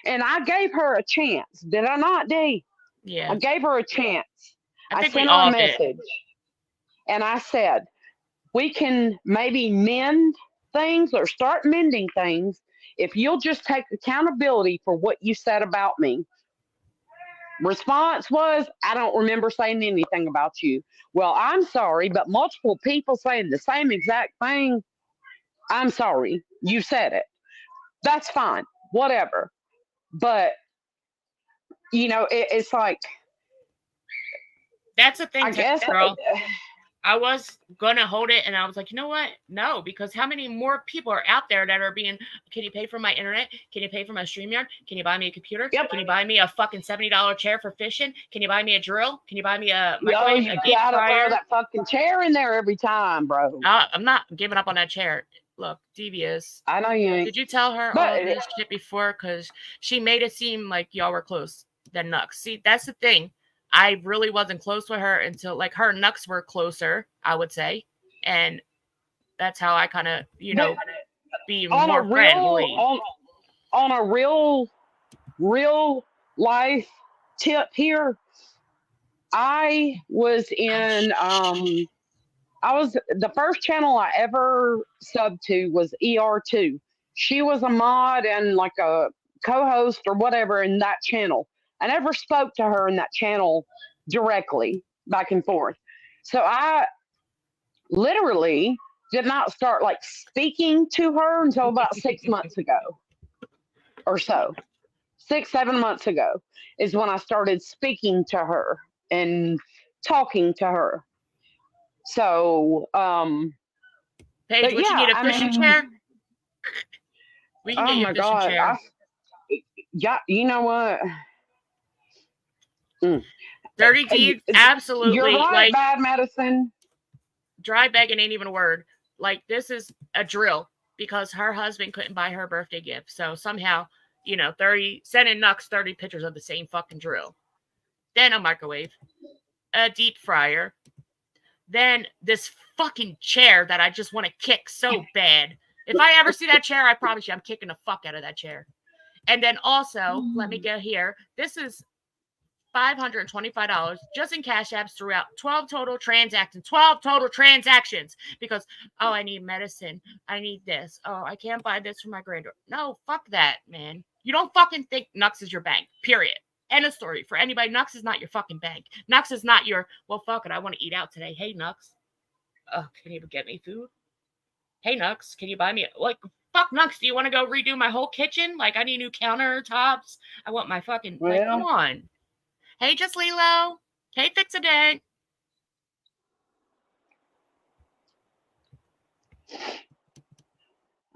And I gave her a chance. Did I not, Dee? Yeah. I gave her a chance. I sent her a message. And I said, we can maybe mend things or start mending things if you'll just take accountability for what you said about me. Response was, I don't remember saying anything about you. Well, I'm sorry, but multiple people saying the same exact thing. I'm sorry. You said it. That's fine. Whatever. But, you know, it's like. That's the thing, girl. I was going to hold it, and I was like, you know what? No, because how many more people are out there that are being, can you pay for my internet? Can you pay for my StreamYard? Can you buy me a computer? Yep. Can you buy me a fucking $70 chair for fishing? Can you buy me a drill? Can you buy me a microwave? You gotta throw that fucking chair in there every time, bro. I'm not giving up on that chair. Look, Devious. I know you ain't. Did you tell her all this shit before? Because she made it seem like y'all were close than Nux. See, that's the thing. I really wasn't close with her until, like, her and Nux were closer, I would say. And that's how I kind of, you know, be more friendly. On a real life tip here, I was in, the first channel I ever subbed to was ER2. She was a mod and like a co-host or whatever in that channel. I never spoke to her in that channel directly, back and forth. So I literally did not start like speaking to her until about 6 months ago or so. 6-7 months ago is when I started speaking to her and talking to her. So, Paige, you need a fishing chair? We can get you a fishing chair. Yeah, you know what? Mm. Dirty deeds, absolutely. You're right, like Bad Medicine. dry begging ain't even a word. Like this is a drill because her husband couldn't buy her a birthday gift. So somehow, 30 sending Nux 30 pictures of the same fucking drill. Then a microwave, a deep fryer, then this fucking chair that I just want to kick so bad. If I ever see that chair, I promise you I'm kicking the fuck out of that chair. And then also, let me go here. This is $525 just in cash apps throughout 12 total transactions because I need medicine, I need this, I can't buy this for my granddaughter. No, fuck that, man. You don't fucking think Nux is your bank, period. End of story. For anybody, Nux is not your fucking bank. Nux is not your, well, fuck it, I want to eat out today. Hey, Nux, can you get me food? Hey, Nux, can you buy me, like, fuck Nux, do you want to go redo my whole kitchen? Like, I need new countertops. I want my fucking, like, come on. Hey, just Lilo. Hey, Fix-A-Day.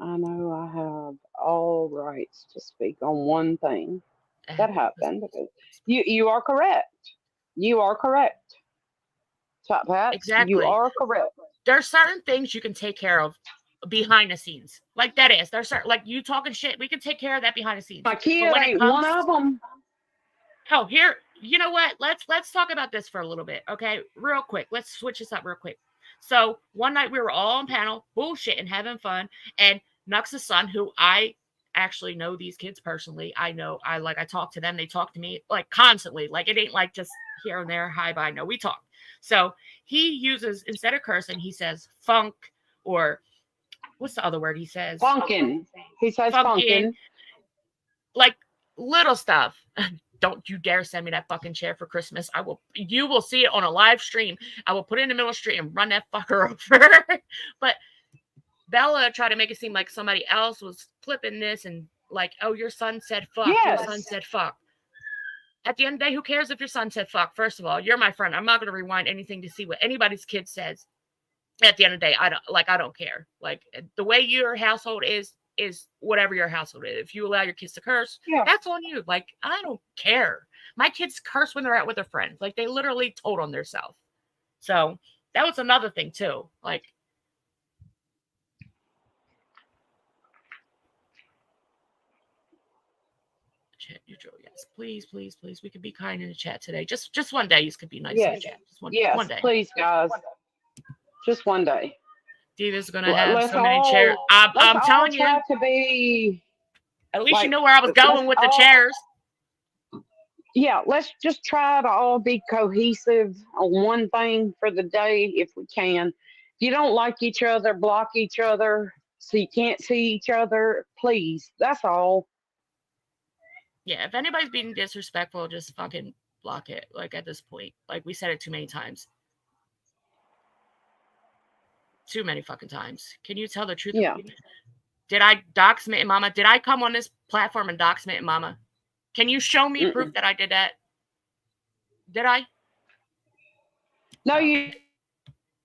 I know I have all rights to speak on one thing that happened because you are correct. You are correct. Top Hats, Exactly. you are correct. There's certain things you can take care of behind the scenes. Like that is. There's certain, like you talking shit, we can take care of that behind the scenes. My kid ain't one of them. Oh, here, you know what? Let's talk about this for a little bit, okay? Real quick. Let's switch this up real quick. So one night we were all on panel, bullshitting, having fun, and Nux's son, who I actually know these kids personally. I talk to them, they talk to me like constantly. Like it ain't like just here and there, hi, bye. No, we talk. So he uses, instead of cursing, he says funk, or what's the other word he says? Funkin'. He says funkin'. Like little stuff. Don't you dare send me that fucking chair for Christmas. You will see it on a live stream. I will put it in the middle of the street and run that fucker over. But Bella tried to make it seem like somebody else was flipping this and like, oh, your son said fuck. Yes. Your son said fuck. At the end of the day, who cares if your son said fuck? First of all, you're my friend. I'm not going to rewind anything to see what anybody's kid says. At the end of the day, I don't care. Like the way your household is whatever your household is. If you allow your kids to curse, that's on you. Like, I don't care. My kids curse when they're out with their friends. Like, they literally told on themselves. So, that was another thing, too. Like, chat neutral, yes. Please, please, please. We could be kind in the chat today. Just one day, you could be nice in the chat. Just one day. Please, guys. Just one day. Diva's gonna have so many chairs. I'm telling you. To be, at least you know where I was going with the chairs. Yeah, let's just try to all be cohesive on one thing for the day if we can. If you don't like each other, block each other so you can't see each other. Please, that's all. Yeah, if anybody's being disrespectful, just fucking block it. Like at this point, like we said it too many times. Too many fucking times. Can you tell the truth? Yeah. Did I dox Mint Mama? Did I come on this platform and dox Mint Mama? Can you show me proof that I did that? Did I? No, you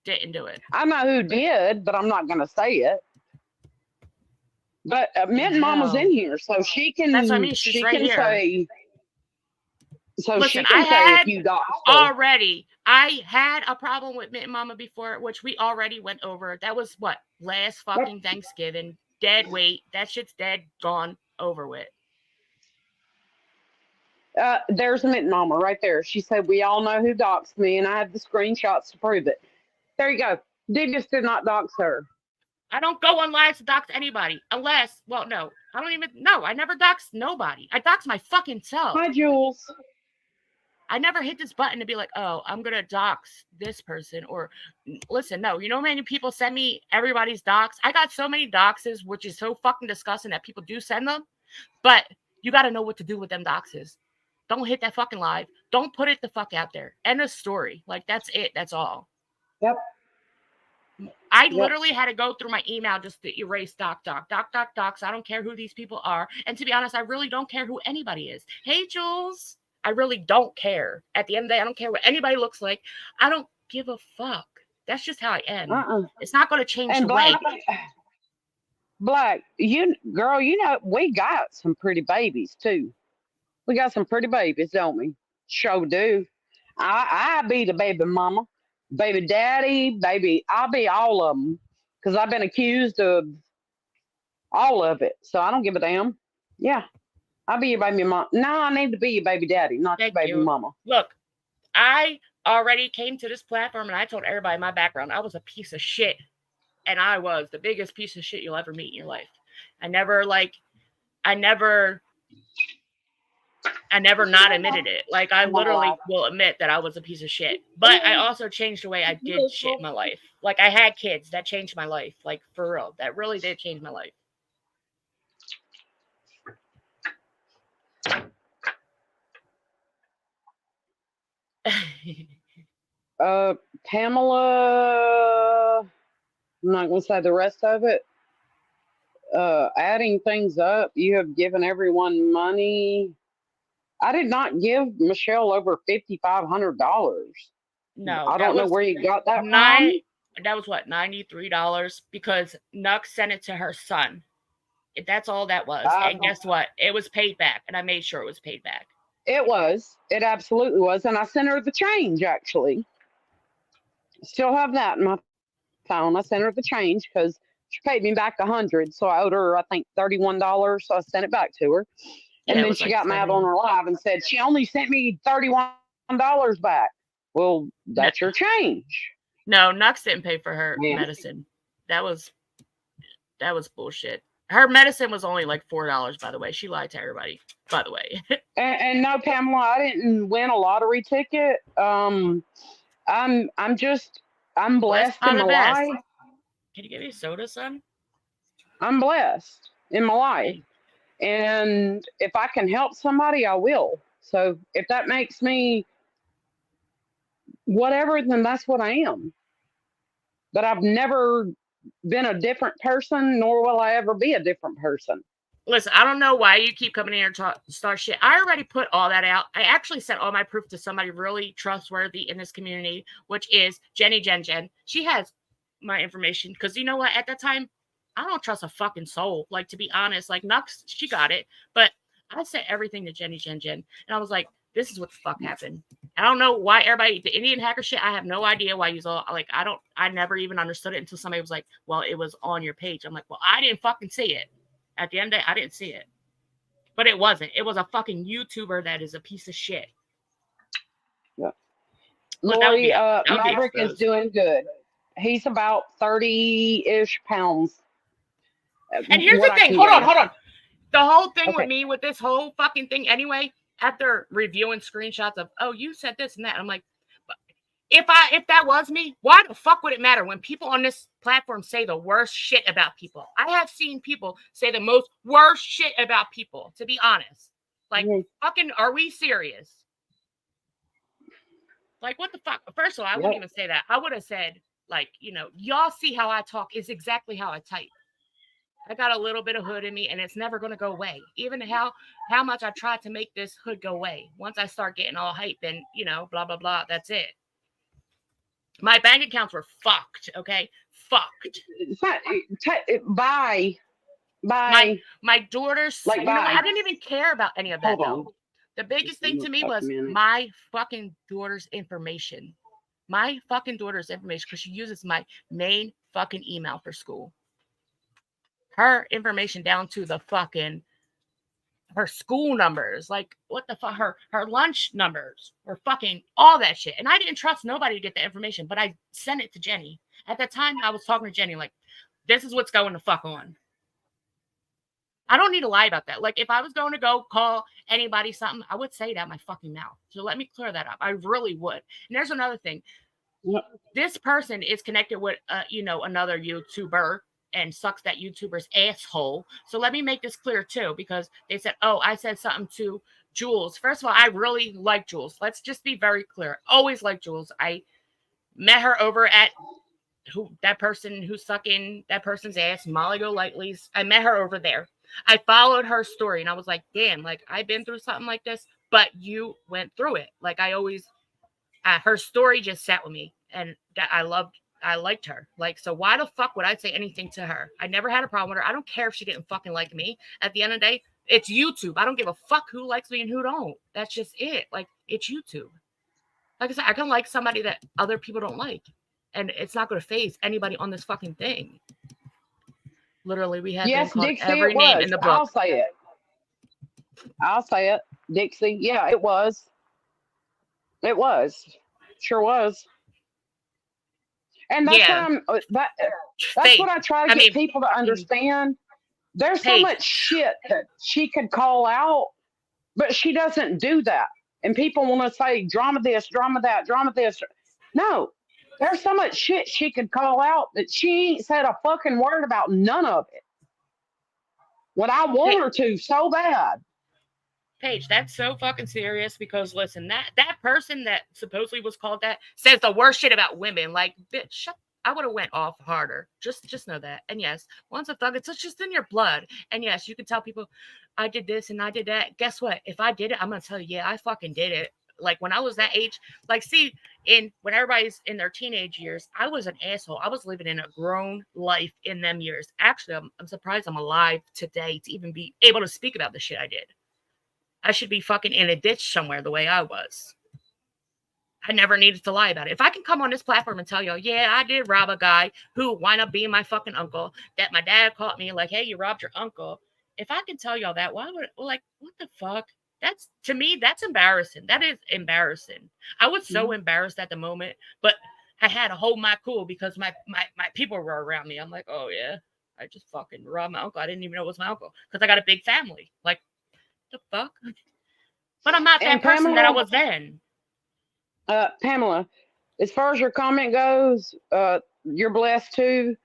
didn't do it. I know who did, but I'm not going to say it. But Mint Mama's in here, so she can. That's what I mean. She's right here. Say. So listen, she can say if you doxed her. Already. I had a problem with Mint Mama before, which we already went over. That was what? Last fucking Thanksgiving. Dead weight. That shit's dead, gone, over with. There's Mint Mama right there. She said, we all know who doxed me, and I have the screenshots to prove it. There you go. Digis did not dox her. I don't go on live to dox anybody. Unless, well, no. I don't even, no. I never doxed nobody. I doxed my fucking self. Hi, Jules. I never hit this button to be like, oh, I'm going to dox this person. Or, listen, no. You know how many people send me everybody's dox? I got so many doxes, which is so fucking disgusting that people do send them. But you got to know what to do with them doxes. Don't hit that fucking live. Don't put it the fuck out there. End of story. Like, that's it. That's all. Yep. I literally had to go through my email just to erase docs. I don't care who these people are. And to be honest, I really don't care who anybody is. Hey, Jules. I really don't care. At the end of the day, I don't care what anybody looks like. I don't give a fuck. That's just how I am. It's not going to change the way. Black, girl, you know, we got some pretty babies too. We got some pretty babies, don't we? Sure do. I be the baby mama, baby daddy, baby. I'll be all of them because I've been accused of all of it. So I don't give a damn. Yeah, I'll be your baby mama. No, I need to be your baby daddy, not Thank your baby you. mama. Look, I already came to this platform and I told everybody my background. I was a piece of shit. And I was the biggest piece of shit you'll ever meet in your life. I never not admitted it. Like, I literally will admit that I was a piece of shit. But I also changed the way I did shit in my life. Like, I had kids. That changed my life. Like, for real. That really did change my life. Pamela, I'm not going to say the rest of it. Adding things up, you have given everyone money. I did not give Michelle over $5,500. No, I don't know where you got that from. That was what, $93, because Nuck sent it to her son. That's all that was. And guess what? It was paid back, and I made sure it was paid back. It was. It absolutely was. And I sent her the change, actually. Still have that in my phone. I sent her the change because she paid me back $100. So I owed her, I think, $31. So I sent it back to her. And then she got mad on her live and said, she only sent me $31 back. Well, that's your change. No, Nux didn't pay for her medicine. That was bullshit. Her medicine was only like $4, by the way. She lied to everybody, by the way. and no, Pamela, I didn't win a lottery ticket. I'm blessed in my life. Can you give me a soda, son? I'm blessed in my life. And if I can help somebody, I will. So if that makes me whatever, then that's what I am. But I've never been a different person, nor will I ever be a different person. Listen, I don't know why you keep coming in here and start shit. I already put all that out. I actually sent all my proof to somebody really trustworthy in this community, which is Jenny Jen. She has my information because you know what? At that time, I don't trust a fucking soul. Like, to be honest, like Nux, she got it. But I sent everything to Jenny Jen. And I was like, this is what the fuck happened. I don't know why everybody, the Indian hacker shit, I have no idea why you all, like, I never even understood it until somebody was like, well, it was on your page. I'm like, well, I didn't fucking see it. At the end of the day, I didn't see it. But it wasn't. It was a fucking YouTuber that is a piece of shit. Yeah. Lori, Maverick is doing good. He's about 30-ish pounds. And here's the thing. Hold on. The whole thing with me, with this whole fucking thing anyway, after reviewing screenshots of, oh, you said this and that, I'm like, if that was me, why the fuck would it matter when people on this platform say the worst shit about people? I have seen people say the most worst shit about people, to be honest. Like, fucking, are we serious? Like, what the fuck? First of all, I wouldn't even say that. I would have said, like, you know, y'all see how I talk is exactly how I type. I got a little bit of hood in me, and it's never going to go away. Even how much I try to make this hood go away. Once I start getting all hype and, you know, blah, blah, blah, that's it. My bank accounts were fucked, okay? Fucked. Bye. My daughter's, like, you know, I didn't even care about any of that, though. The biggest thing to me was my fucking daughter's information. My fucking daughter's information, because she uses my main fucking email for school. Her information down to the fucking, her school numbers, like what the fuck, her lunch numbers, or fucking all that shit. And I didn't trust nobody to get the information, but I sent it to Jenny. At that time, I was talking to Jenny like, this is what's going to fuck on. I don't need to lie about that. Like, if I was going to go call anybody something, I would say that in my fucking mouth. So let me clear that up. I really would. And there's another thing. This person is connected with, you know, another YouTuber and sucks that YouTuber's asshole. So let me make this clear too, because they said, oh, I said something to Jules. First of all, I really like Jules. Let's just be very clear. Always like Jules. I met her over at that person who's sucking that person's ass, Molly Golightly's. I met her over there. I followed her story and I was like, damn, like I've been through something like this, but you went through it. Like I always, her story just sat with me, and that I liked her. Like, so why the fuck would I say anything to her? I never had a problem with her. I don't care if she didn't fucking like me. At the end of the day, It's YouTube. I don't give a fuck who likes me and who don't. That's just it. Like, it's YouTube. Like I said, I can like somebody that other people don't like. And it's not going to phase anybody on this fucking thing. Literally, we have been called Dixie, every it name was. in the I'll book. say it. I'll say it. Dixie, yeah, it was. It was. Sure was. And that's Yeah. what that's Faith. what I try to I get mean, people to understand. There's so Paige. much shit that she could call out, but she doesn't do that. And people want to say drama this, drama that, drama this. No, there's so much shit she could call out that she ain't said a fucking word about none of it. When I want her to so bad. Paige, that's so fucking serious because listen, that person that supposedly was called that says the worst shit about women. Like, bitch, shut. I would have went off harder. Just know that. And yes, once a thug, it's just in your blood. And yes, you can tell people, I did this and I did that. Guess what? If I did it, I'm gonna tell you, yeah, I fucking did it. Like when I was that age, like see, when everybody's in their teenage years, I was an asshole. I was living in a grown life in them years. Actually, I'm surprised I'm alive today to even be able to speak about the shit I did. I should be fucking in a ditch somewhere the way I was. I never needed to lie about it. If I can come on this platform and tell y'all, yeah, I did rob a guy who wound up being my fucking uncle, that my dad caught me like, hey, you robbed your uncle. If I can tell y'all that, why would, like, what the fuck? That's, to me, that's embarrassing. That is embarrassing. I was so embarrassed at the moment, but I had to hold my cool because my people were around me. I'm like, oh yeah, I just fucking robbed my uncle. I didn't even know it was my uncle because I got a big family. Like, the fuck? But I'm not that person that I was then. Pamela, as far as your comment goes, you're blessed too,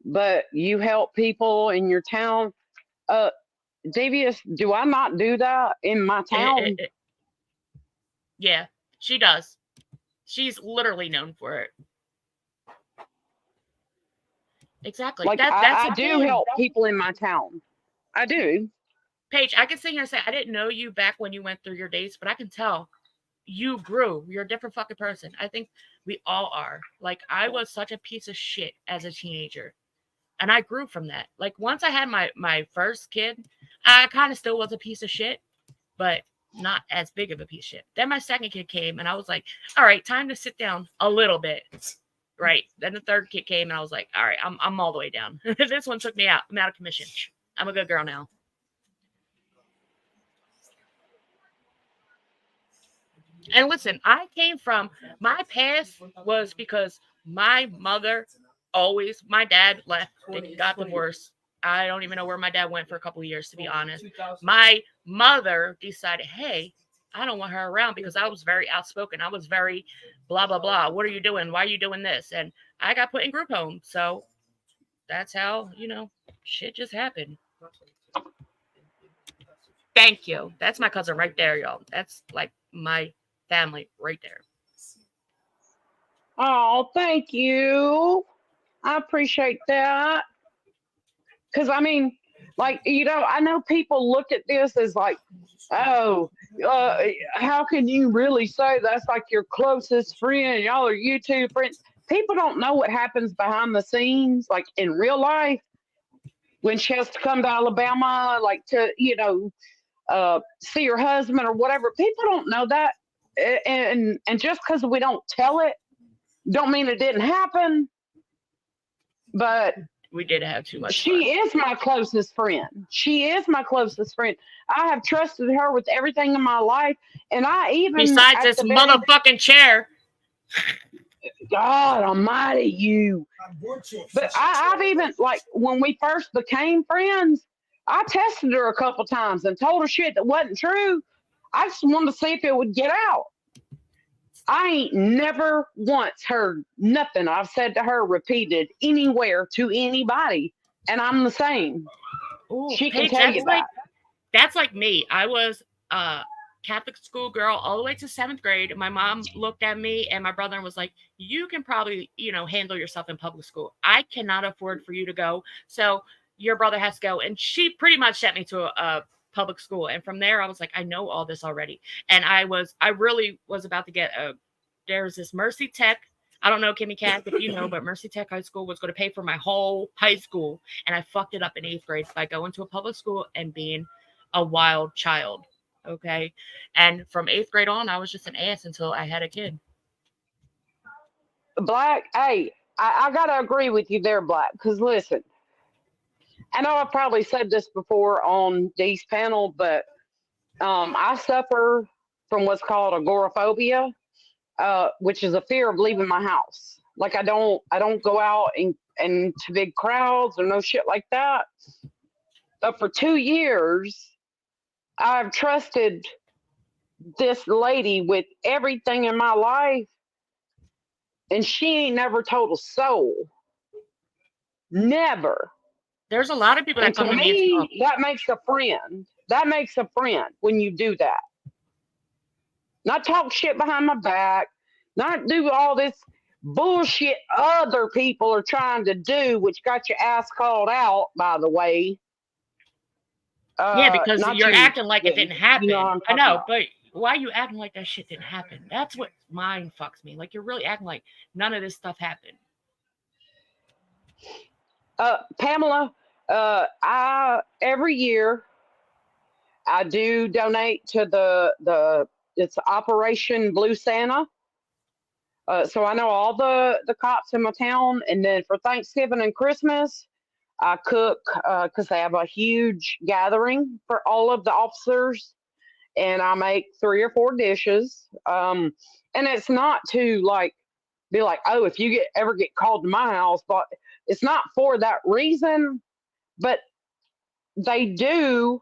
but you help people in your town. Devious, do I not do that in my town? Yeah, she does. She's literally known for it. Exactly. Like I do help people in my town. I do. Paige, I can sit here and say I didn't know you back when you went through your days, but I can tell you grew. You're a different fucking person. I think we all are. Like I was such a piece of shit as a teenager. And I grew from that. Like once I had my first kid, I kind of still was a piece of shit, but not as big of a piece of shit. Then my second kid came and I was like, all right, time to sit down a little bit. Right. Then the third kid came and I was like, all right, I'm all the way down. This one took me out. I'm out of commission. I'm a good girl now. And listen, I came from, my past was because my mother always, my dad left, they got divorced. I don't even know where my dad went for a couple of years, to be honest. My mother decided, hey, I don't want her around because I was very outspoken. I was very blah, blah, blah. What are you doing? Why are you doing this? And I got put in group home. So that's how, shit just happened. Thank you. That's my cousin right there, y'all. That's like my family right there. Oh, thank you. I appreciate that. Because, I mean, like, I know people look at this as like, oh, how can you really say that's like your closest friend? Y'all are YouTube friends. People don't know what happens behind the scenes, like in real life. When she has to come to Alabama, like to, see her husband or whatever. People don't know that. And just because we don't tell it, don't mean it didn't happen. But we did have too much fun. She is my closest friend. She is my closest friend. I have trusted her with everything in my life. And I even... Besides this motherfucking chair. God almighty, you. But I've even, like, when we first became friends, I tested her a couple times and told her shit that wasn't true. I just wanted to see if it would get out. I ain't never once heard nothing I've said to her repeated anywhere to anybody. And I'm the same. Ooh, she Paige, can tell you that. That's like me. I was a Catholic school girl all the way to 7th grade. My mom looked at me and my brother was like, you can probably, handle yourself in public school. I cannot afford for you to go. So your brother has to go. And she pretty much sent me to a public school. And from there, I was like, I know all this already. And I really was about to get there's this Mercy Tech. I don't know, Kimmy Cat, if you know, but Mercy Tech High School was going to pay for my whole high school. And I fucked it up in 8th grade by going to a public school and being a wild child. Okay. And from 8th grade on, I was just an ass until I had a kid. Black, hey, I got to agree with you there, Black, because listen, I know I've probably said this before on Dee's panel, but I suffer from what's called agoraphobia, which is a fear of leaving my house. Like I don't go out and to big crowds or no shit like that. But for 2 years, I've trusted this lady with everything in my life, and she ain't never told a soul. Never. There's a lot of people that And to come to me and talk. me, that makes a friend. That makes a friend when you do that. Not talk shit behind my back, not do all this bullshit other people are trying to do, which got your ass called out, by the way. Yeah, because Not you're you. acting like it Yeah, didn't you know what happen. I'm I talking know, about. but why are you acting like that shit didn't happen? That's what mind fucks me. Like you're really acting like none of this stuff happened. Pamela, I every year I do donate to the it's Operation Blue Santa. So I know all the cops in my town, and then for Thanksgiving and Christmas, I cook because they have a huge gathering for all of the officers, and I make 3 or 4 dishes. And it's not to like be like, oh, if you ever get called to my house, but it's not for that reason. But they do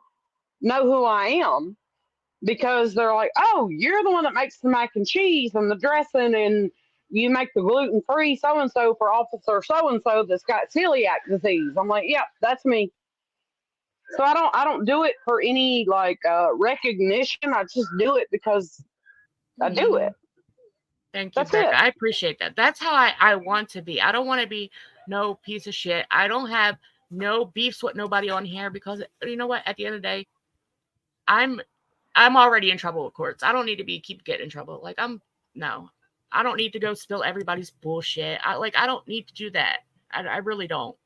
know who I am because they're like, oh, you're the one that makes the mac and cheese and the dressing, and you make the gluten free so and so for Officer so and so that's got celiac disease. I'm like, yep, that's me. So I don't do it for any like recognition. I just do it because I do it. Thank you, That's it. Becca. I appreciate that. That's how I want to be. I don't want to be no piece of shit. I don't have no beefs with nobody on here because you know what? At the end of the day, I'm already in trouble with courts. I don't need to keep getting in trouble. Like no. I don't need to go spill everybody's bullshit. I don't need to do that. I really don't.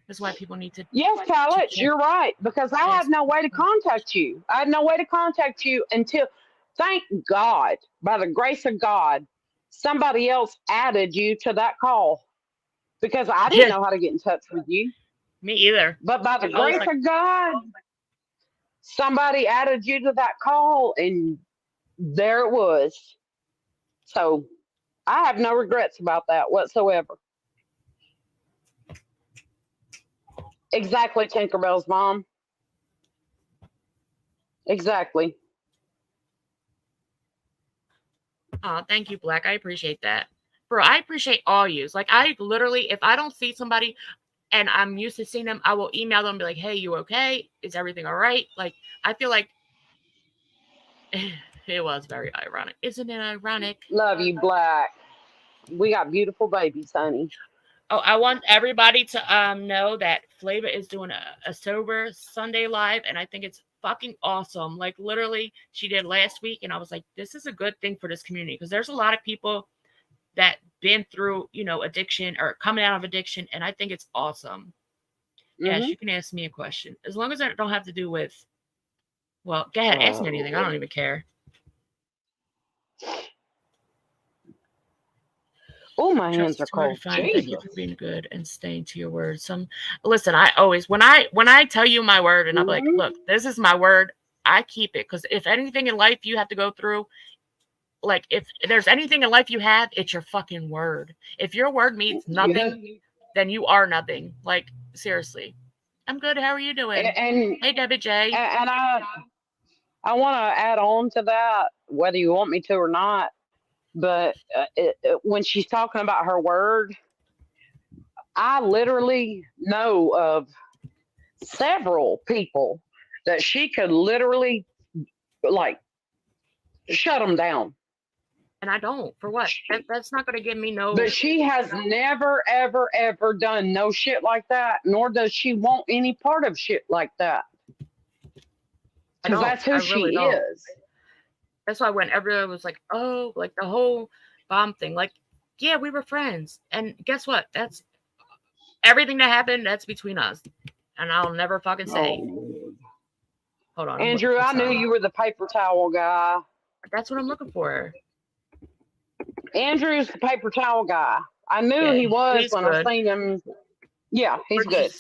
That's why people need to Yes, Alex, you're right. Because I had no way to contact you. I had no way to contact you until, thank God, by the grace of God, somebody else added you to that call. Because I didn't know how to get in touch with you. Me either. But by the grace of God, somebody added you to that call, and there it was. So I have no regrets about that whatsoever. Exactly, Tinkerbell's mom. Exactly. Oh, thank you, Black. I appreciate that. Bro, I appreciate all yous. Like, I literally, if I don't see somebody and I'm used to seeing them, I will email them and be like, hey, you okay? Is everything all right? Like, I feel like it was very ironic. Isn't it ironic? Love you, Black. We got beautiful babies, honey. Oh, I want everybody to know that Flava is doing a sober Sunday live, and I think it's fucking awesome. Like literally, she did last week, and I was like, this is a good thing for this community because there's a lot of people that been through, addiction or coming out of addiction, and I think it's awesome. Yes, you can ask me a question as long as I don't have to do with. Well, go ahead, ask me anything. I don't even care. Oh, my hands are cold. Thank you for being good and staying to your word. Listen, I always when I tell you my word and I'm like, look, this is my word, I keep it because if anything in life you have to go through, like if there's anything in life you have, it's your fucking word. If your word means nothing, then you are nothing. Like seriously. I'm good. How are you doing? And hey, Debbie J. And I want to add on to that, whether you want me to or not. But when she's talking about her word, I literally know of several people that she could literally like shut them down. And I don't. For what? That's not going to give me no. But she has never, ever, ever done no shit like that, nor does she want any part of shit like that. Because that's who she is. That's why when everyone was like, oh, like the whole bomb thing, like, yeah, we were friends. And guess what? That's everything that happened, that's between us. And I'll never fucking say. Hold on. I'm Andrew, looking I for knew some. you were the paper towel guy. That's what I'm looking for. Andrew's the paper towel guy. I knew Yeah, he was he's when good. I seen him. Yeah, he's good.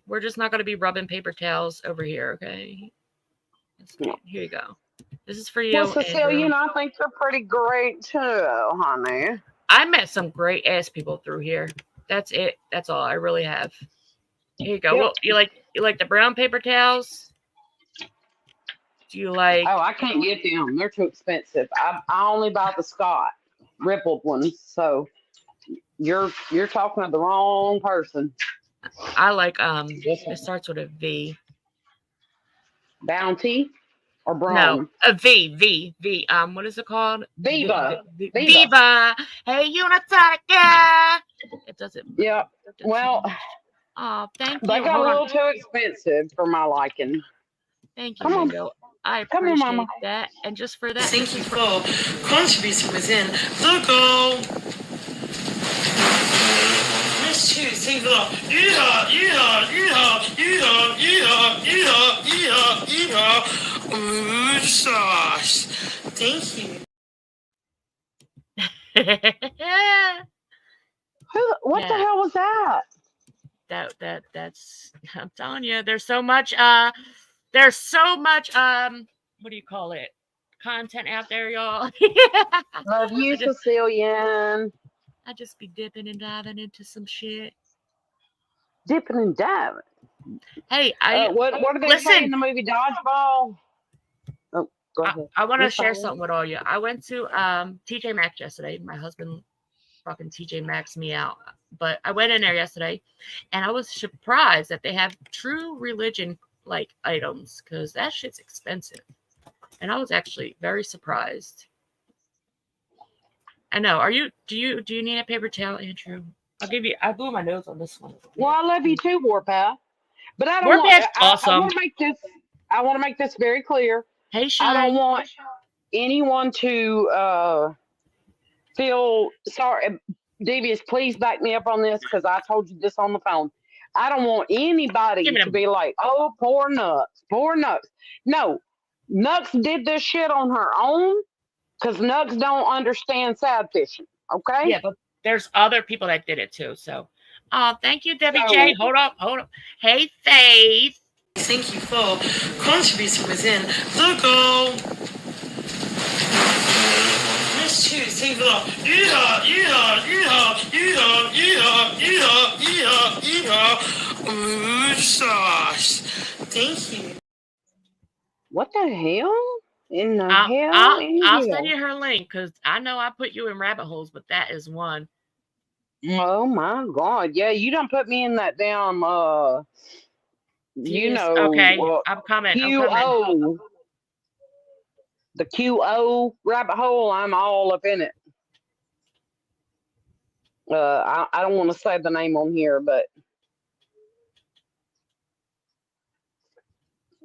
We're just not going to be rubbing paper towels over here, okay? No. Here you go. This is for you, Well, Cecilia, Andrew. I think you're pretty great too, honey. I met some great ass people through here. That's it. That's all I really have. Here you go. Yep. Well, you like the brown paper towels? Do you like? Oh, I can't get them. They're too expensive. I only buy the Scott rippled ones. So you're talking to the wrong person. I like It starts with a V. Bounty or Braun? No, a V. What is it called? Viva. Viva. Hey, Unitatica. It doesn't. Yeah. Well, oh, thank you. they got a little too expensive for my liking. Thank you, Come on. Mingo. I Come on, appreciate Mama. that. And just for that, Thank you for contributing within the goal. Let's choose. Thank you for sauce. Thank you. What the hell was that? That's I'm telling you, there's so much what do you call it? Content out there, y'all. Love you, Sicilian. I just be dipping and diving into some shit. Dipping and diving. Hey, what are they saying in the movie Dodgeball? Oh, go ahead. I want to share something with all you. I went to TJ Maxx yesterday. My husband fucking TJ Maxx me out. But I went in there yesterday and I was surprised that they have true religion like items because that shit's expensive. And I was actually very surprised. I know. Do you need a paper towel, Andrew? I blew my nose on this one. Well, I love you too, Warpath. But I don't Warpath's want awesome. I want to make this very clear. Hey, Sean. I don't want anyone to feel sorry. Devious, please back me up on this because I told you this on the phone. I don't want anybody to be like, oh, poor Nuts. Poor Nuts. No, Nuts did this shit on her own because Nuts don't understand sad fishing. Okay? Yeah, but there's other people that did it too. So, thank you, Debbie J. Hold up. Hey, Faith. Thank you for contributing within the goal. Let's choose. Thank you for sauce. Thank you. What the hell? In the hell? I'll send you her link because I know I put you in rabbit holes, but that is one. Oh my God! Yeah, you don't put me in that damn. Okay, I'm coming. QO. The QO rabbit hole. I'm all up in it. I don't want to say the name on here, but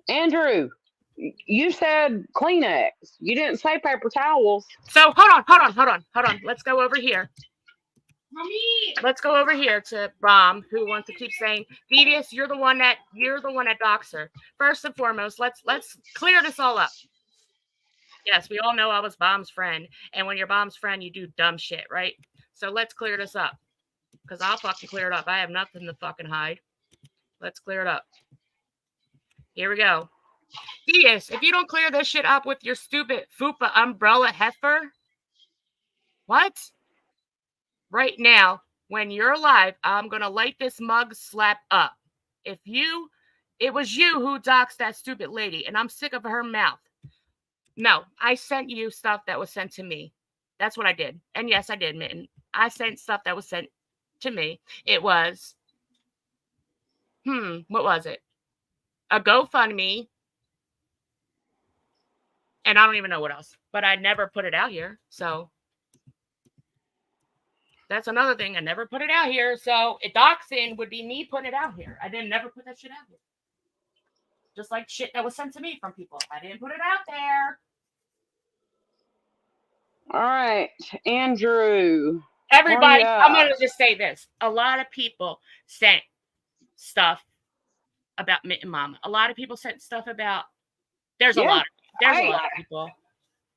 Andrew, you said Kleenex. You didn't say paper towels. So hold on. Let's go over here. Mommy. Let's go over here to Bomb, who wants to keep saying, Devious, you're the one that docs her. First and foremost, let's clear this all up. Yes, we all know I was Bomb's friend, and when you're Bomb's friend, you do dumb shit, right? So let's clear this up, because I'll fucking clear it up. I have nothing to fucking hide. Let's clear it up. Here we go. Devious, if you don't clear this shit up with your stupid FUPA umbrella heifer, what? Right now, when you're live, I'm going to light this mug slap up. It was you who doxed that stupid lady, and I'm sick of her mouth. No, I sent you stuff that was sent to me. That's what I did. And yes, I did, Mitten. I sent stuff that was sent to me. It was, what was it? A GoFundMe. And I don't even know what else. But I never put it out here, so... That's another thing. I never put it out here. So doxing would be me putting it out here. I didn't never put that shit out here. Just like shit that was sent to me from people. I didn't put it out there. All right, Andrew. Everybody, I'm going to just say this. A lot of people sent stuff about Mitt and Mama. A lot of people sent stuff about. There's a Yeah. lot of people.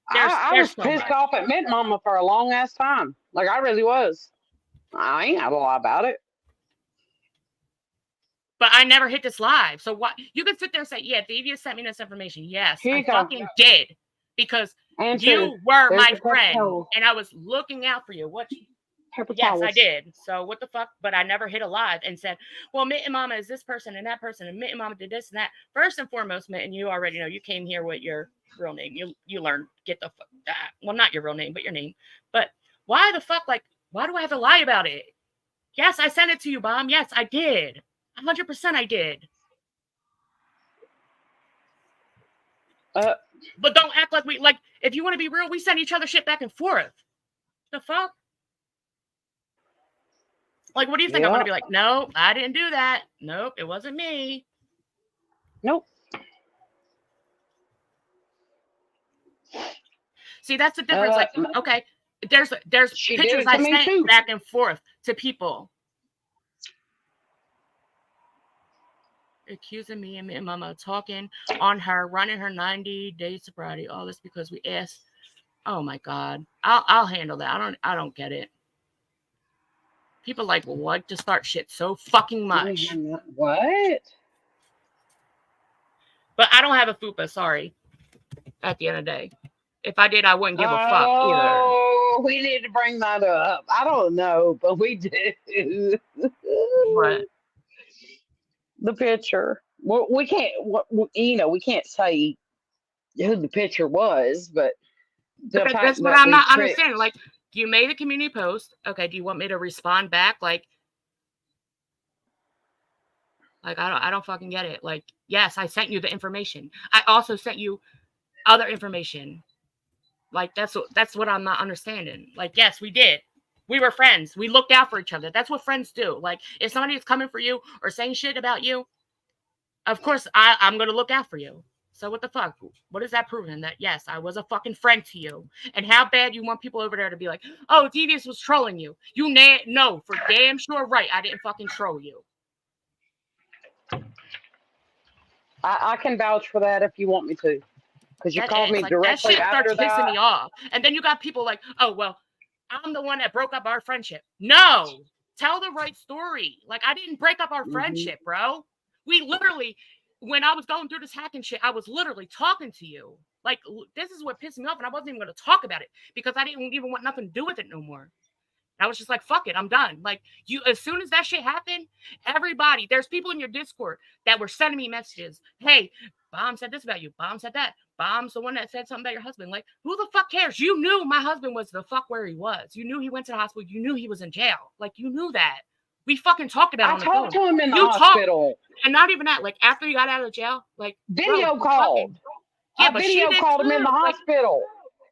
I There's was so pissed much. off at Mint Mama for a long ass time. Like I really was. I ain't got a lie about it. But I never hit this live. So what? You could sit there and say, yeah, Devious sent me this information. Yes, Here you I go. fucking did. Because And you were there's my your paper friend. towel. And I was looking out for you. Paper Yes, towels. I did. So what the fuck? But I never hit a live and said, well, Mitt and Mama is this person and that person. And Mitt and Mama did this and that. First and foremost, Mitt, and you already know, you came here with your real name. You learned, get the fuck, well, not your real name, but your name. But why the fuck, like, why do I have to lie about it? Yes, I sent it to you, Bomb. Yes, I did. 100% I did. But don't act like if you want to be real, we send each other shit back and forth. The fuck? Like, what do you think? I'm going to be like, no, I didn't do that. Nope, it wasn't me. Nope. See, that's the difference. Like, okay, there's pictures I sent back and forth to people. Accusing me and Mama talking on her, running her 90-day sobriety, all this because we asked. Oh my God, I'll handle that. I don't get it. People like to start shit so fucking much. What? But I don't have a fupa. Sorry. At the end of the day, if I did, I wouldn't give a fuck either. Oh, we need to bring that up. I don't know, but we do. What? The picture. Well, we can't. We can't say who the picture was, but that's what I'm not understanding. Like, you made a community post. Okay, do you want me to respond back? Like I don't fucking get it. Like, yes, I sent you the information. I also sent you other information. Like, that's what I'm not understanding. Like, yes, we did. We were friends. We looked out for each other. That's what friends do. Like, if somebody is coming for you or saying shit about you, of course I'm going to look out for you. So what the fuck? What is that proving? That, yes, I was a fucking friend to you. And how bad you want people over there to be like, oh, Devious was trolling you. You no, for damn sure right, I didn't fucking troll you. I can vouch for that if you want me to. Because you called me directly after that. That shit starts pissing me off. And then you got people like, oh, well, I'm the one that broke up our friendship. No, tell the right story. Like, I didn't break up our friendship, bro. We literally, when I was going through this hacking shit, I was literally talking to you. Like, this is what pissed me off, and I wasn't even going to talk about it because I didn't even want nothing to do with it no more. I was just like, fuck it, I'm done. Like, as soon as that shit happened, there's people in your Discord that were sending me messages. Hey, Bomb said this about you. Bomb said that. Bomb's the one that said something about your husband. Like, who the fuck cares? You knew my husband was the fuck where he was. You knew he went to the hospital. You knew he was in jail. Like, you knew that. We fucking talked about it on the phone. I talked to him in the hospital. And not even that. Like, after you got out of jail, like, video call. Yeah, but video called him in the hospital.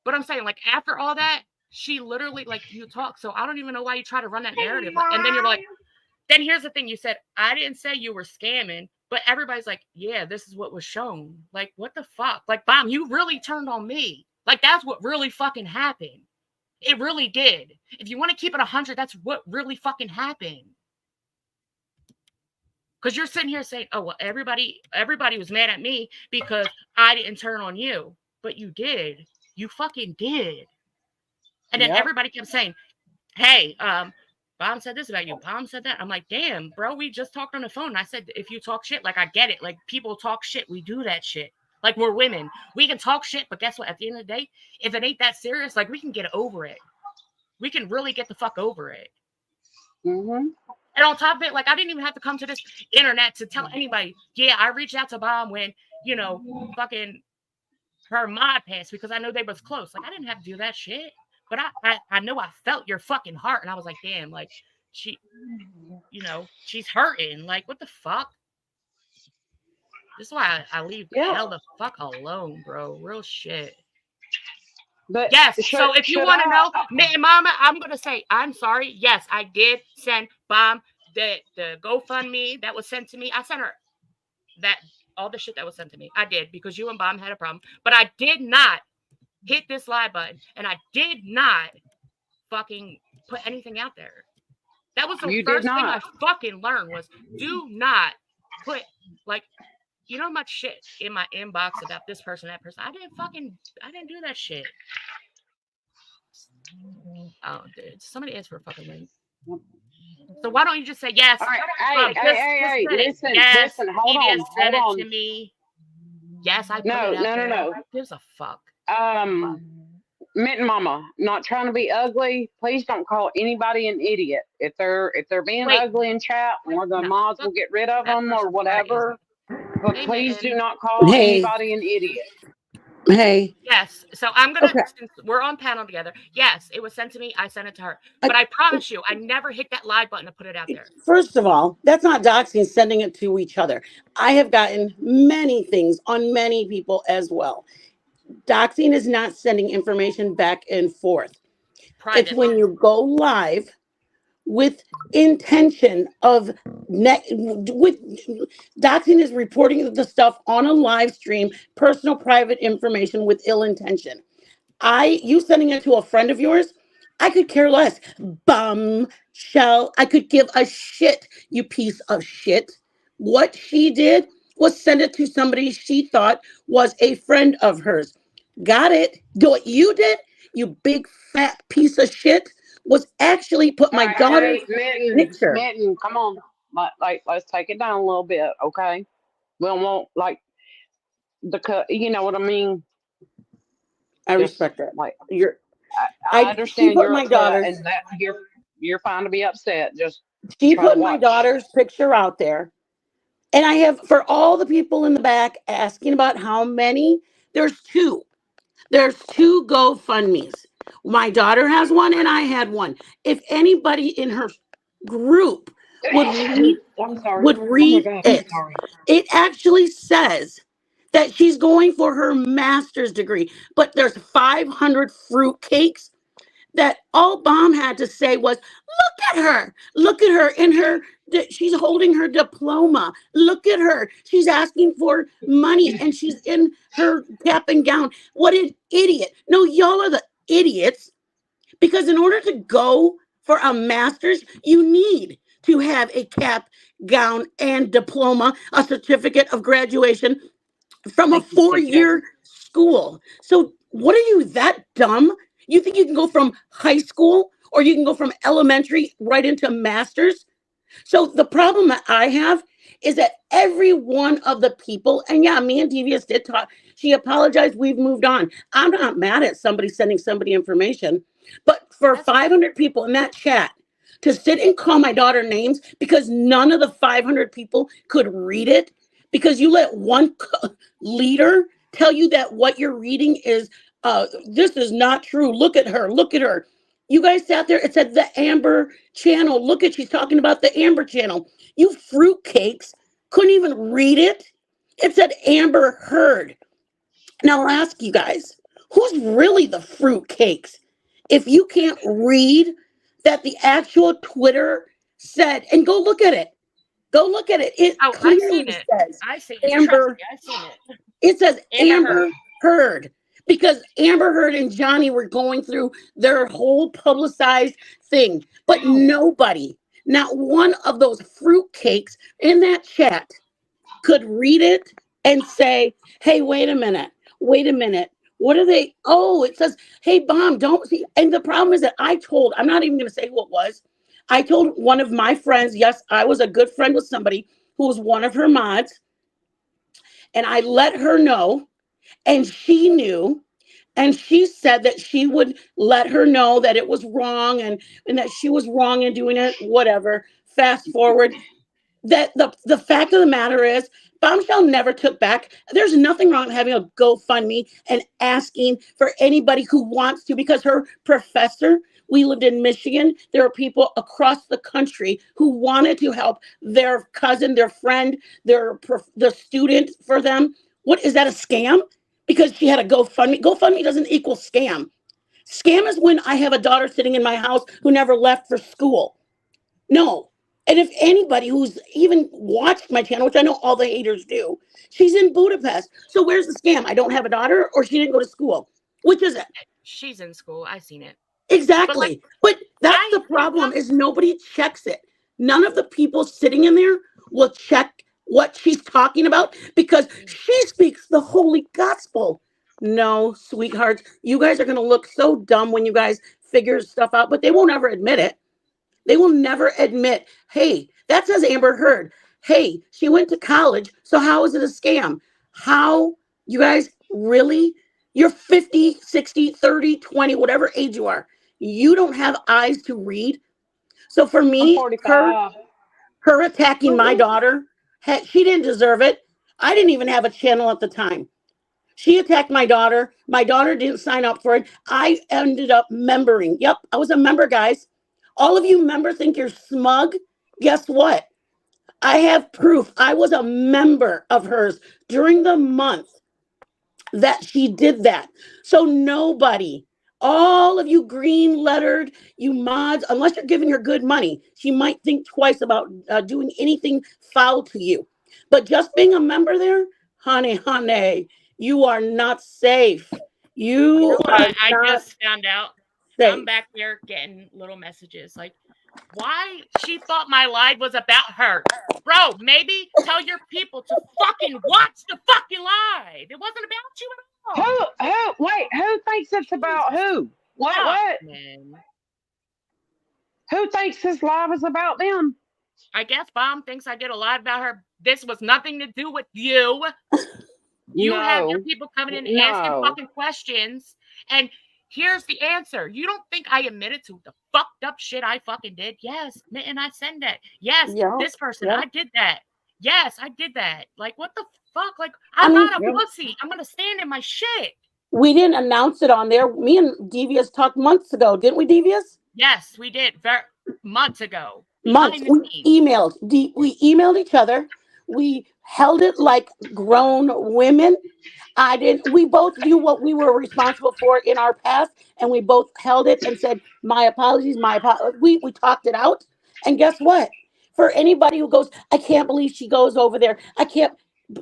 But I'm saying, like, after all that, she literally, like, you talk. So I don't even know why you try to run that narrative. And then you're like, then here's the thing. You said, I didn't say you were scamming, but everybody's like, yeah, this is what was shown. Like, what the fuck? Like, Bomb, you really turned on me. Like, that's what really fucking happened. It really did. If you want to keep it 100, that's what really fucking happened. Because you're sitting here saying, oh, well, everybody was mad at me because I didn't turn on you. But you did. You fucking did. And then everybody kept saying, hey, Bomb said this about you. Bomb said that. I'm like, damn, bro, we just talked on the phone. And I said, if you talk shit, like, I get it. Like, people talk shit. We do that shit. Like, we're women. We can talk shit, but guess what? At the end of the day, if it ain't that serious, like, we can get over it. We can really get the fuck over it. Mm-hmm. And on top of it, like, I didn't even have to come to this internet to tell anybody, yeah, I reached out to Bomb when, fucking her mod passed because I know they was close. Like, I didn't have to do that shit. But I know I felt your fucking heart. And I was like, damn, like, she's hurting. Like, what the fuck? This is why I leave hell the fuck alone, bro. Real shit. But yes, so if you want to know, Mama, I'm going to say, I'm sorry. Yes, I did send Bomb the GoFundMe that was sent to me. I sent her all the shit that was sent to me. I did, because you and Bomb had a problem. But I did not hit this live button, and I did not fucking put anything out there. That was the first thing I fucking learned was do not put like, you know, much shit in my inbox about this person, that person. I didn't do that shit. Oh, dude, somebody asked for a fucking link. So why don't you just say yes? All right, hey, listen, yes, listen, hold media on, sent hold it on. to me. Yes, I put No, it out no, no, there. no. Who gives a fuck? Mitten Mama, not trying to be ugly. Please don't call anybody an idiot. If they're being Wait, ugly in chat, one of the no, mods fuck will get rid of that them or person. Why is whatever. But hey, please do Mitten. not call Hey, anybody an idiot. hey. Yes. So I'm gonna, Okay. since we're on panel together. Yes, it was sent to me. I sent it to her. But I promise you, I never hit that live button to put it out there. First of all, that's not doxing, sending it to each other. I have gotten many things on many people as well. Doxing is not sending information back and forth. It's Private. when you go live with intention of with doxing is reporting the stuff on a live stream, personal private information with ill intention. You sending it to a friend of yours, I could care less. Bum shell. I could give a shit, you piece of shit. What she did was send it to somebody she thought was a friend of hers. Got it? Do what you did, you big fat piece of shit, was actually put All my right, daughter's hey, picture. Mitten, come on. Let's take it down a little bit, okay? We don't want like you know what I mean? I Just respect that. like I She understand put you're my upset daughter's and that you're fine to be upset. Just she try to put my watch. daughter's picture out there. And I have, for all the people in the back asking about how many, there's two. There's two GoFundMe's. My daughter has one and I had one. If anybody in her group would read, I'm sorry. would Oh my read God, I'm it, sorry. it actually says that she's going for her master's degree, but there's 500 fruitcakes that all Baum had to say was, look at her in her, she's holding her diploma. Look at her. She's asking for money and she's in her cap and gown. What an idiot. No, y'all are the idiots because in order to go for a master's, you need to have a cap, gown, and diploma, a certificate of graduation from a Thank you, TJ. 4-year school. So what are you, that dumb? You think you can go from high school or you can go from elementary right into master's? So the problem that I have is that every one of the people, and yeah, me and Devious did talk. She apologized. We've moved on. I'm not mad at somebody sending somebody information, but for 500 people in that chat to sit and call my daughter names because none of the 500 people could read it, because you let one leader tell you that what you're reading is this is not true. Look at her. Look at her. You guys sat there. It said the Amber Channel. Look at, she's talking about the Amber Channel. You fruitcakes couldn't even read it. It said Amber Heard. Now I'll ask you guys, who's really the fruitcakes? If you can't read that the actual Twitter said, and go look at it. Go look at it. It Oh, I seen clearly it. says I seen it. Trust Amber. me, I seen it. It says Amber Heard. Amber Heard because Amber Heard and Johnny were going through their whole publicized thing. But nobody, not one of those fruitcakes in that chat could read it and say, hey, wait a minute. Wait a minute. What are they? Oh, it says, hey, Bomb, don't see. And the problem is that I'm not even going to say who it was. I told one of my friends, yes, I was a good friend with somebody who was one of her mods. And I let her know, and she knew, and she said that she would let her know that it was wrong and that she was wrong in doing it, whatever. Fast forward, that the fact of the matter is, Bombshell never took back. There's nothing wrong with having a GoFundMe and asking for anybody who wants to, because her professor, we lived in Michigan. There are people across the country who wanted to help their cousin, their friend, the student for them. What is that, a scam? Because she had a GoFundMe. GoFundMe doesn't equal scam. Scam is when I have a daughter sitting in my house who never left for school. No. And if anybody who's even watched my channel, which I know all the haters do, she's in Budapest. So where's the scam? I don't have a daughter, or she didn't go to school. Which is it? She's in school. I seen it. Exactly. But that's the problem, is nobody checks it. None of the people sitting in there will check what she's talking about because she speaks the holy gospel. No, sweethearts, you guys are going to look so dumb when you guys figure stuff out, but they won't ever admit it. They will never admit, hey, that says Amber Heard. Hey, she went to college, so how is it a scam? How, you guys, really? You're 50, 60, 30, 20, whatever age you are. You don't have eyes to read. So for I'm me, 45. her attacking my daughter, she didn't deserve it. I didn't even have a channel at the time. She attacked my daughter. My daughter didn't sign up for it. I ended up membering. Yep, I was a member, guys. All of you members think you're smug. Guess what? I have proof. I was a member of hers during the month that she did that. So nobody, all of you green lettered, you mods, unless you're giving her good money, she might think twice about doing anything foul to you. But just being a member there, honey, you are not safe. You are I not just found out. safe. I'm back there getting little messages like, why she thought my live was about her. Bro, maybe tell your people to fucking watch the fucking live. It wasn't about you at all. Who thinks it's about who? What? Man. Who thinks this live is about them? I guess Bomb thinks I did a live about her. This was nothing to do with you. You have your people coming in asking fucking questions. And here's the answer. You don't think I admitted to the fucked up shit I fucking did? Yes. And I send that. Yes, this person, I did that. Yes, I did that. Like, what the fuck? Like, I'm not a pussy. I'm going to stand in my shit. We didn't announce it on there. Me and Devious talked months ago. Didn't we, Devious? Yes, we did. Months ago. Months. We emailed each other. We held it like grown women. We both knew what we were responsible for in our past, and we both held it and said, my apologies. We talked it out. And guess what? For anybody who goes, I can't believe she goes over there.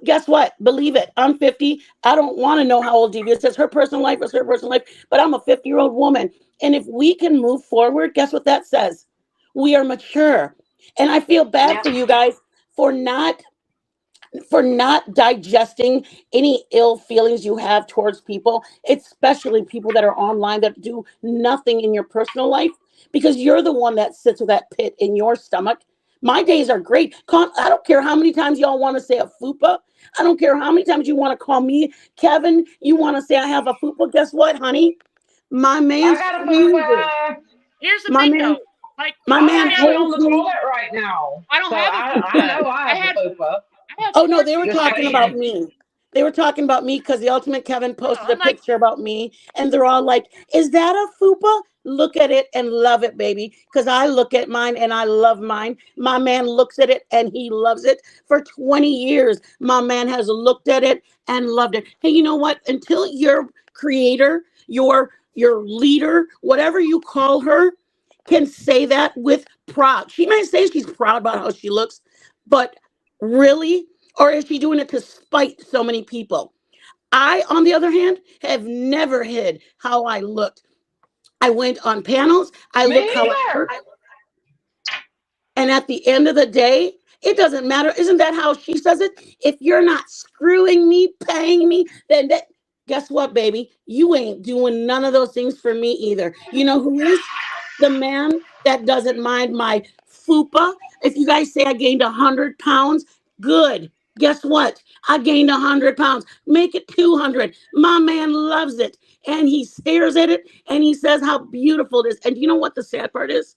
Guess what? Believe it. I'm 50. I don't want to know how old Devious is. Her personal life is her personal life, but I'm a 50-year-old woman. And if we can move forward, guess what that says? We are mature. And I feel bad for you guys for not digesting any ill feelings you have towards people, especially people that are online that do nothing in your personal life, because you're the one that sits with that pit in your stomach. My days are great. I don't care how many times y'all want to say a fupa. I don't care how many times you want to call me Kevin. You want to say I have a fupa. Guess what, honey? My man. I got a fupa. Here's the thing, though. Like, my man holds me right now. I don't have a fupa. I know I have a fupa. Oh no, they were talking about me. They were talking about me because the Ultimate Kevin posted a picture about me, and they're all like, "Is that a fupa? Look at it and love it, baby." Because I look at mine and I love mine. My man looks at it and he loves it. For 20 years, my man has looked at it and loved it. Hey, you know what? Until your creator, your leader, whatever you call her, can say that with pride. She might say she's proud about how she looks, but really? Or is she doing it to spite so many people? I, on the other hand, have never hid how I looked. I went on panels. I looked how I looked. And at the end of the day, it doesn't matter. Isn't that how she says it? If you're not screwing me, paying me, then guess what, baby? You ain't doing none of those things for me either. You know who is? The man that doesn't mind my fupa. If you guys say I gained 100 pounds, good. Guess what? I gained 100 pounds. Make it 200. My man loves it. And he stares at it and he says how beautiful it is. And you know what the sad part is?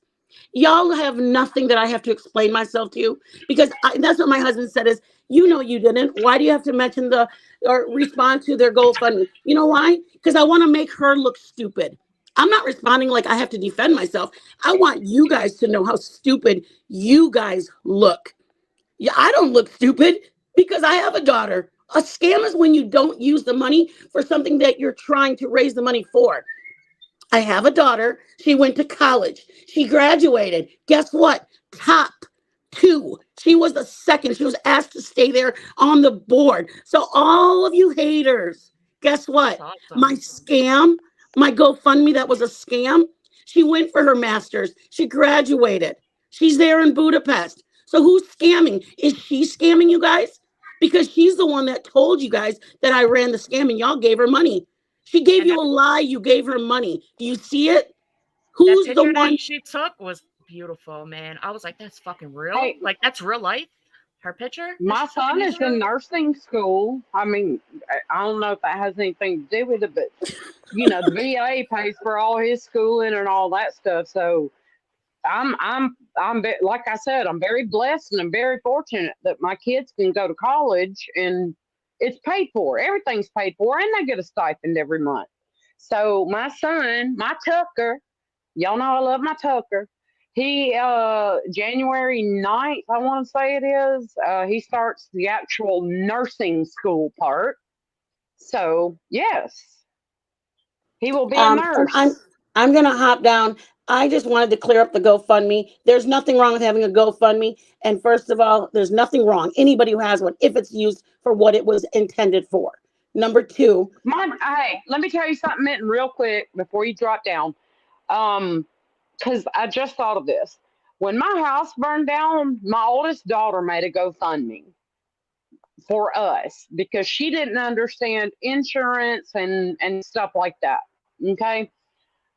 Y'all have nothing that I have to explain myself to you, because that's what my husband said is, you know, you didn't. Why do you have to mention or respond to their GoFundMe? You know why? Because I want to make her look stupid. I'm not responding like I have to defend myself. I want you guys to know how stupid you guys look. Yeah, I don't look stupid because I have a daughter. A scam is when you don't use the money for something that you're trying to raise the money for. I have a daughter. She went to college. She graduated. Guess what? Top 2. She was the second. She was asked to stay there on the board. So all of you haters, guess what? Awesome. My scam, my GoFundMe, that was a scam. She went for her master's. She graduated. She's there in Budapest. So who's scamming? Is she scamming you guys? Because she's the one that told you guys that I ran the scam and y'all gave her money. She gave And you a lie. You gave her money. Do you see it? that Who's the picture one? that she took was beautiful, man. I was like, that's fucking real. Hey, Like, that's real life. Her picture that my she took in son is in Israel. nursing school. I mean, I don't know if that has anything to do with it, but you know, the VA pays for all his schooling and all that stuff. So like I said, I'm very blessed and I'm very fortunate that my kids can go to college and it's paid for. Everything's paid for, and they get a stipend every month. So my son, my Tucker, y'all know I love my Tucker. He January 9th, I want to say it is, he starts the actual nursing school part. So yes, he will be a And I'm nurse. I'm gonna hop down. I just wanted to clear up the GoFundMe. There's nothing wrong with having a GoFundMe. And first of all, there's nothing wrong. Anybody who has one, if it's used for what it was intended for. Number two, Hey, let me tell you something, Mitten, real quick before you drop down. Because I just thought of this. When my house burned down, my oldest daughter made a GoFundMe for us because she didn't understand insurance and stuff like that. Okay.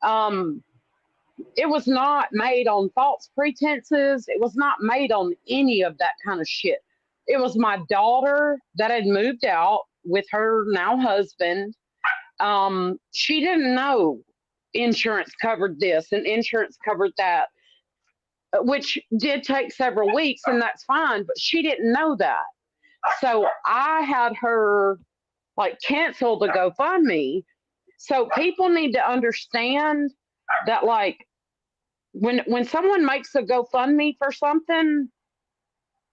Um, it was not made on false pretenses. It was not made on any of that kind of shit. It was my daughter that had moved out with her now husband. She didn't know insurance covered this and insurance covered that, which did take several weeks, and that's fine, but she didn't know that. So I had her like cancel the GoFundMe. So people need to understand that, like, when someone makes a GoFundMe for something,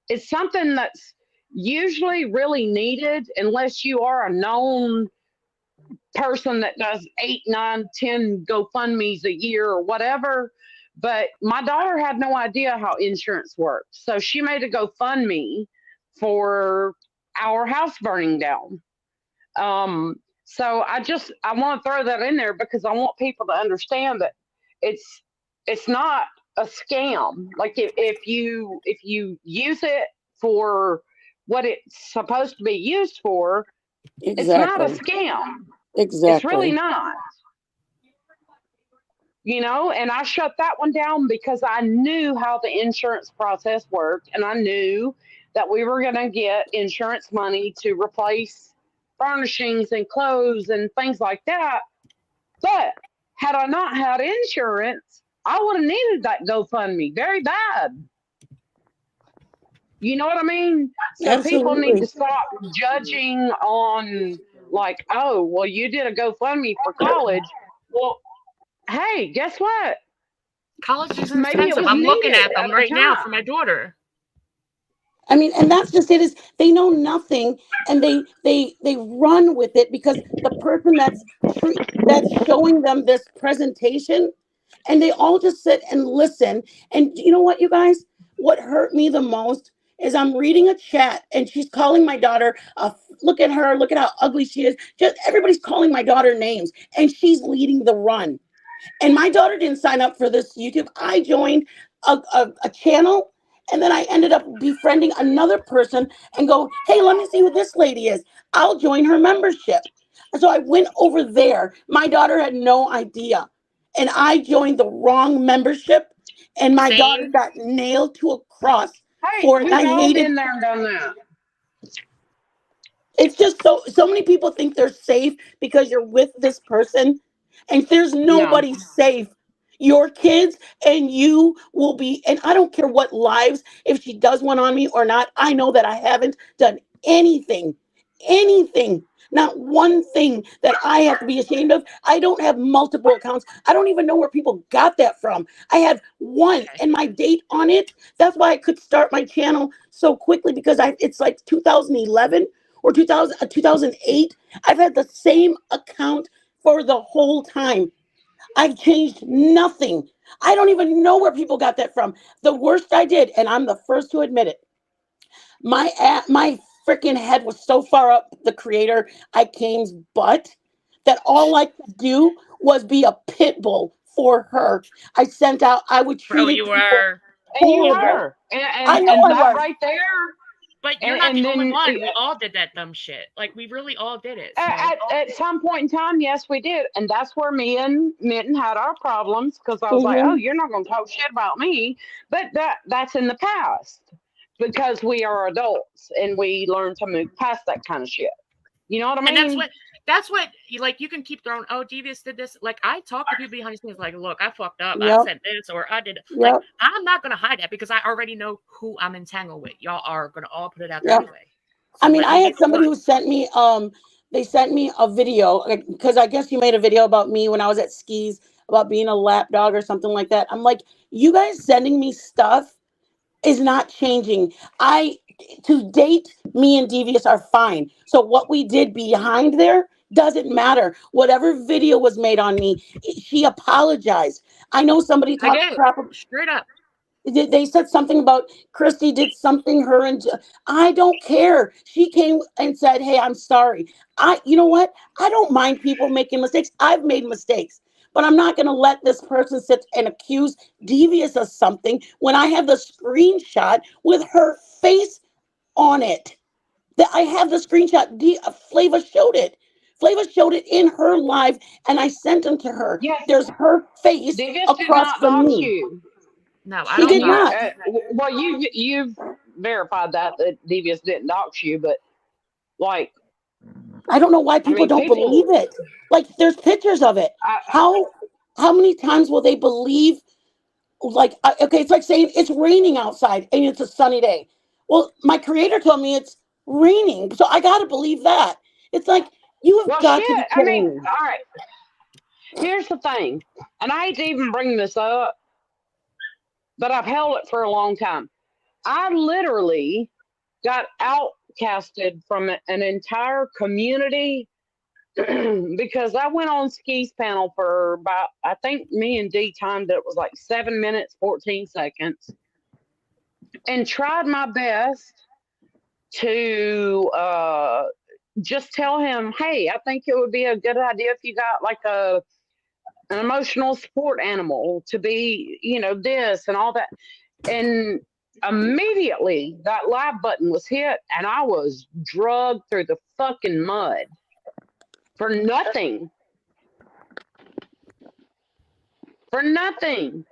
it's something that's usually really needed unless you are a known person that does 8, 9, 10 GoFundMe's a year or whatever. But my daughter had no idea how insurance worked. So she made a GoFundMe for our house burning down. Um, so I want to throw that in there because I want people to understand that it's it's not a scam. Like if you use it for what it's supposed to be used for, it's not a exactly, scam. It's really exactly. not. And I shut that one down because I knew how the insurance process worked, and I knew that we were going to get insurance money to replace furnishings and clothes and things like that. But had I not had insurance, I would have needed that GoFundMe very bad. You know what I mean? So people need Absolutely. to stop judging on, like, oh, well, you did a GoFundMe for college. Well, hey, guess what? College is Maybe it expensive. was I'm looking needed at them at the right now for time. my daughter. I mean, and that's just it, is they know nothing, and they run with it because the person that's showing them this presentation, and they all just sit and listen. And you know what, you guys, what hurt me the most is I'm reading a chat and she's calling my daughter, look at her, look at how ugly she is. Just everybody's calling my daughter names, and she's leading the run. And my daughter didn't sign up for this YouTube. I joined a channel, and then I ended up befriending another person and go, hey, let me see who this lady is. I'll join her membership. And so I went over there. My daughter had no idea. And I joined the wrong membership, and my daughter Same. got nailed to a cross Hey, for it. who's I all hated. been there and done that? It's just so many people think they're safe because you're with this person, and there's No. nobody safe. Your kids and you will be, and I don't care what lives, if she does one on me or not. I know that I haven't done anything, not one thing that I have to be ashamed of. I don't have multiple accounts. I don't even know where people got that from. I had one Okay. and my date on it. That's why I could start my channel so quickly, because it's like 2011 or 2008. I've had the same account for the whole time. I've changed nothing. I don't even know where people got that from. The worst I did, and I'm the first to admit it, my freaking head was so far up the creator Ikame's butt that all I could do was be a pit bull for her. I would Bro, treat you people were. And you horrible. were. I know And I that was. right there. But you're And, not and the only then one. We all did that dumb shit. Like we really all did it. So at some point in time, yes, we did. And that's where me and Mitten had our problems because I was like, oh, Hmm. you're not going to talk shit about me. But that's in the past because we are adults and we learn to move past that kind of shit. You know what I and mean? that's what like you can keep throwing, oh, Devious did this. Like I talk to people behind the scenes like, look, I fucked up. I Yep. said this or I did like Yep. I'm not gonna hide that because I already know who I'm entangled with. Y'all are gonna all put it out there Yep. anyway. I So mean, let I me be had the somebody one. who sent me they sent me a video because I guess you made a video about me when I was at skis about being a lap dog or something like that. I'm like, you guys sending me stuff is not changing. I to date, me and Devious are fine. So what we did behind there doesn't matter. Whatever video was made on me, she apologized. I know somebody I talked did. crap. Straight up. They said something about Christy did something her and I don't care. She came and said, "Hey, I'm sorry." You know what? I don't mind people making mistakes. I've made mistakes, but I'm not going to let this person sit and accuse Devious of something when I have the screenshot with her face on it. That I have the screenshot. Flava showed it. Flava showed it in her live, and I sent them to her. Yes. There's her face Devious did across not from dox me. you. No, I She don't did And you, dox. not. well, you've verified that Devious didn't dox you, but like, I don't know why I people mean, don't believe people, it. Like there's pictures of it. I, How many times will they believe? Like okay, it's like saying it's raining outside and it's a sunny day. Well, my creator told me it's raining, so I got to believe that. It's like you have well, got shit. to be I kidding mean, me. all right. Here's the thing, and I hate to even bring this up, but I've held it for a long time. I literally got outcasted from an entire community because I went on Ski's panel for about, I think me and D timed it was like 7 minutes, 14 seconds, and tried my best to just tell him, hey, I think it would be a good idea if you got like an emotional support animal to be, this and all that. And immediately that live button was hit and I was drugged through the fucking mud for nothing. For nothing.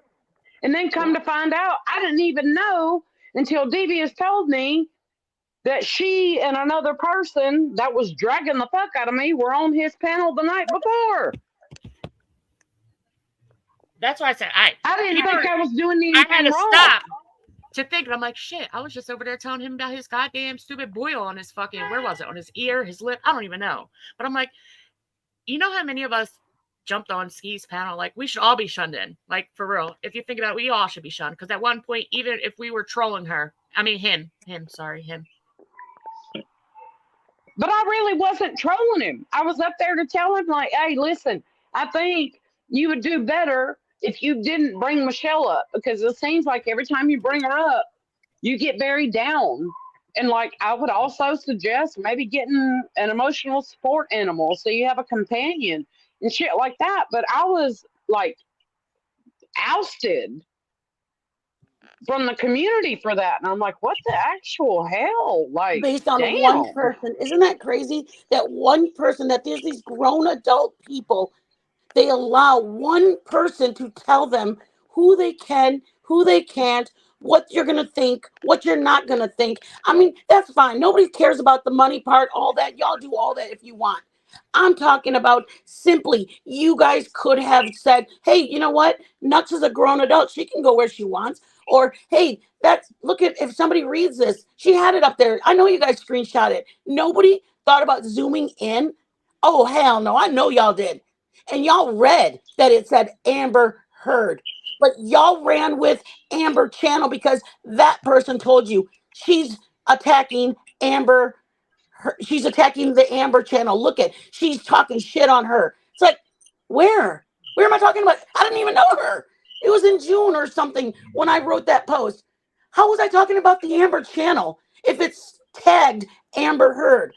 And then come to find out, I didn't even know until Devious told me that she and another person that was dragging the fuck out of me were on his panel the night before. That's why I said I didn't people think are, I was doing I had anything to wrong. stop to think. I'm like, shit, I was just over there telling him about his goddamn stupid boil on his fucking, where was it? On his ear, his lip? I don't even know. But I'm like, you know how many of us jumped on Ski's panel? Like, we should all be shunned in. Like, for real. If you think about it, we all should be shunned. Because at one point, even if we were trolling her, I mean, him. But I really wasn't trolling him. I was up there to tell him, like, hey, listen, I think you would do better if you didn't bring Michelle up because it seems like every time you bring her up, you get very down. And like, I would also suggest maybe getting an emotional support animal so you have a companion and shit like that. But I was like ousted from the community for that. And I'm like, what the actual hell? Like, Based on one damn. person. Isn't that crazy? That one person, that there's these grown adult people, they allow one person to tell them who they can, who they can't, what you're going to think, what you're not going to think. I mean, that's fine. Nobody cares about the money part, all that. Y'all do all that if you want. I'm talking about simply, you guys could have said, hey, you know what? Nuts is a grown adult. She can go where she wants. Or, hey, look at, if somebody reads this, she had it up there. I know you guys screenshot it. Nobody thought about zooming in. Oh, hell no. I know y'all did. And y'all read that it said Amber Heard. But y'all ran with Amber Channel because that person told you she's attacking Amber. She's attacking the Amber Channel. Look at, she's talking shit on her. It's like, where? Where am I talking about? I didn't even know her. It was in June or something when I wrote that post. How was I talking about the Amber Channel if it's tagged Amber Heard?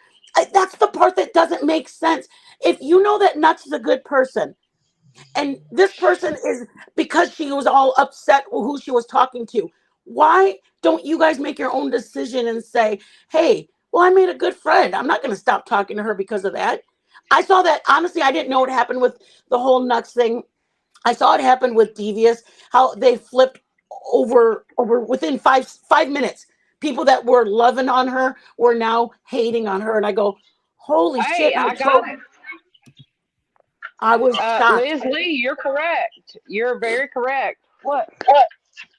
That's the part that doesn't make sense. If you know that Nuts is a good person, and this person is, because she was all upset with who she was talking to, Why don't you guys make your own decision and say, hey, well, I made a good friend. I'm not going to stop talking to her because of that. I saw that. Honestly, I didn't know what happened with the whole Nux thing. I saw it happen with Devious, how they flipped over within five minutes. People that were loving on her were now hating on her. And I go, holy Hey, shit. I got it. I was shocked. Liz Lee, you're correct. You're very correct. What?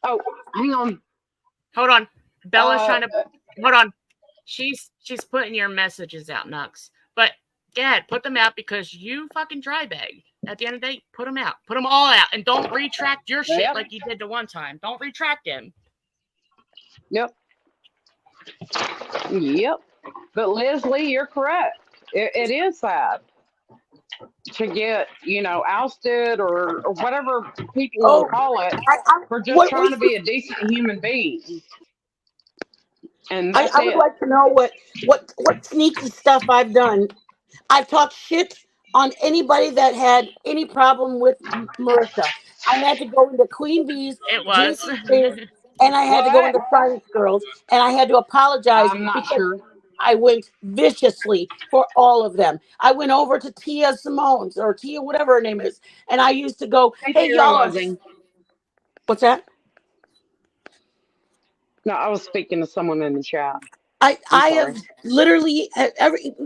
Oh, hang on. Hold on. Bella's Uh, trying to hold on. She's putting your messages out, Nux. But Dad, put them out because you fucking dry bag. At the end of the day, put them out. Put them all out. And don't retract your shit Yep. like you did the one time. Don't retract them. Yep. Yep. But Liz Lee, you're correct. It is sad to get, ousted or whatever people Oh, call it for just what trying was to be a decent human being. And I, that's I would it. like to know what sneaky stuff I've done. I've talked shit on anybody that had any problem with Marissa. I had to go into Queen Bee's, It was. Jason Spears, and I had to go What? into Science Girls, and I had to apologize I'm not because sure. I went viciously for all of them. I went over to Tia Simone's or Tia, whatever her name is, and I used to go, hey, y'all are. What's that? No, I was speaking to someone in the chat. I sorry. have literally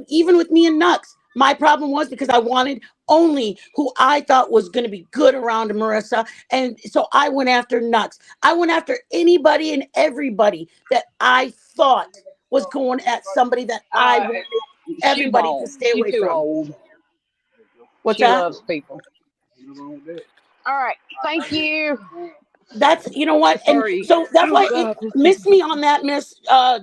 even with me and Nux, my problem was because I wanted only who I thought was going to be good around Marissa, and so I went after Nux. I went after anybody and everybody that I thought was going at somebody that I wanted everybody to stay away She's too from. old. What's She that? loves people. All right. Thank you. That's what, and Sorry. so that's Oh, why God. miss me on that, Miss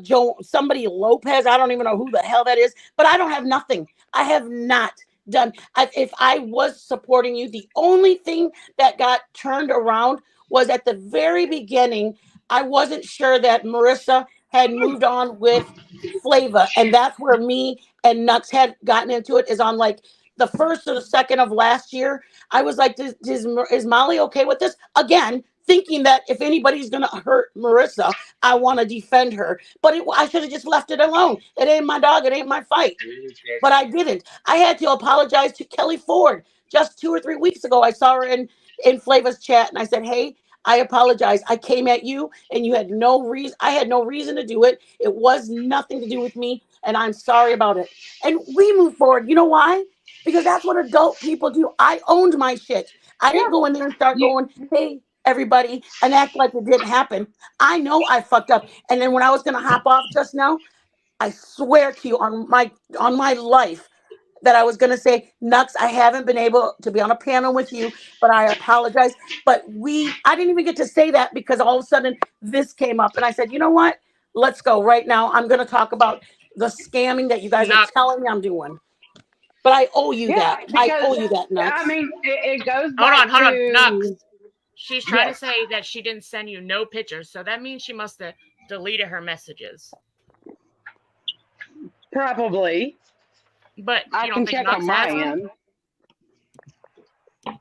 Joe, somebody Lopez. I don't even know who the hell that is, but I don't have nothing. I have not done. If I was supporting you, the only thing that got turned around was at the very beginning. I wasn't sure that Marissa had moved on with Flava, and that's where me and Nux had gotten into it. Is on like the first or the second of last year. I was like, is Molly okay with this? Again, thinking that if anybody's going to hurt Marissa, I want to defend her. But I should have just left it alone. It ain't my dog. It ain't my fight. But I didn't. I had to apologize to Kelly Ford just 2 or 3 weeks ago. I saw her in Flava's chat, and I said, hey, I apologize. I came at you, and you had no reason. I had no reason to do it. It was nothing to do with me, and I'm sorry about it. And we move forward. You know why? Because that's what adult people do. I owned my shit. I didn't go in there and start going, hey, everybody, and act like it didn't happen. I know I fucked up. And then when I was going to hop off just now, I swear to you on my life that I was going to say, Nux, I haven't been able to be on a panel with you, but I apologize. But I didn't even get to say that because all of a sudden this came up. And I said, you know what? Let's go right now. I'm going to talk about the scamming that you guys are telling me I'm doing. But I owe you that. I owe you that, Nux. I mean, it goes back Hold on, to... Nux. She's trying to say that she didn't send you no pictures, so that means she must have deleted her messages. Probably. But I you can don't think check Nux on my has them? end.